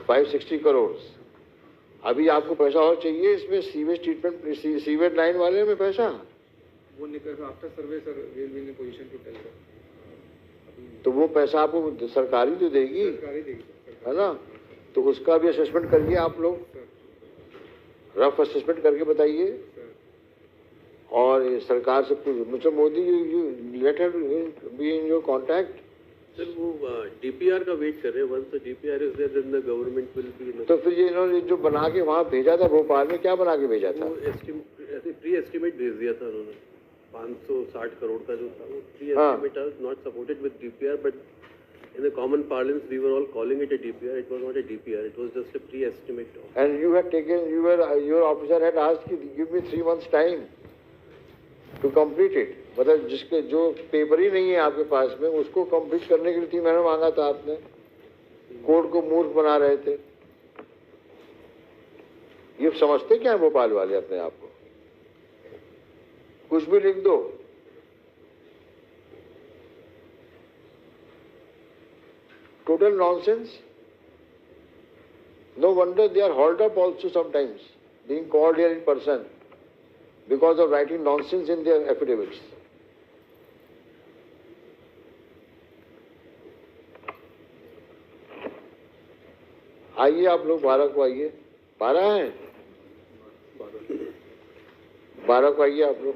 B: 560 crore. अभी आपको पैसा और चाहिए इसमें, सीवेज ट्रीटमेंट, सीवेज लाइन वाले में पैसा?
E: वो निकल after survey sir, we will be in position to tell sir.
B: तो वो पैसा आपको सरकारी तो देगी,
E: सरकारी देगी सर,
B: है ना? तो उसका भी असेसमेंट करिए आप लोग, रफ असेसमेंट करके बताइए। और ये सरकार से mister Modi, you let her be in your contact.
I: Sir वो डीपीआर का वेट कर रहे हैं। Once the DPR is there then the government will be.
B: तो फिर ये इन्होंने जो बना के वहाँ भेजा था भोपाल में, क्या बना के भेजा था?
I: वो ऐसे प्री एस्टिमेट भेज दिया था उन्होंने, 560 करोड़ का जो था वो pre estimate was not supported with DPR, but in the common parlance we were all calling it a DPR. It was not a DPR, it was just a pre-estimate.
B: And you had taken, your officer had asked you, give me 3 months time to complete it. मतलब जिसके जो paper ही नहीं है आपके पास में, उसको complete करने के लिए 3 महीना मांगा था आपने। कोर्ट को मूर्ख बना रहे थे। ये समझते क्या है भोपाल वाले अपने आप को? कुछ भी लिख दो। Total nonsense. No wonder they are hauled up also sometimes, being called here in person because of writing nonsense in their affidavits. आइए आप लोग 12 को आइए। 12 हैं? 12 को आइए आप लोग।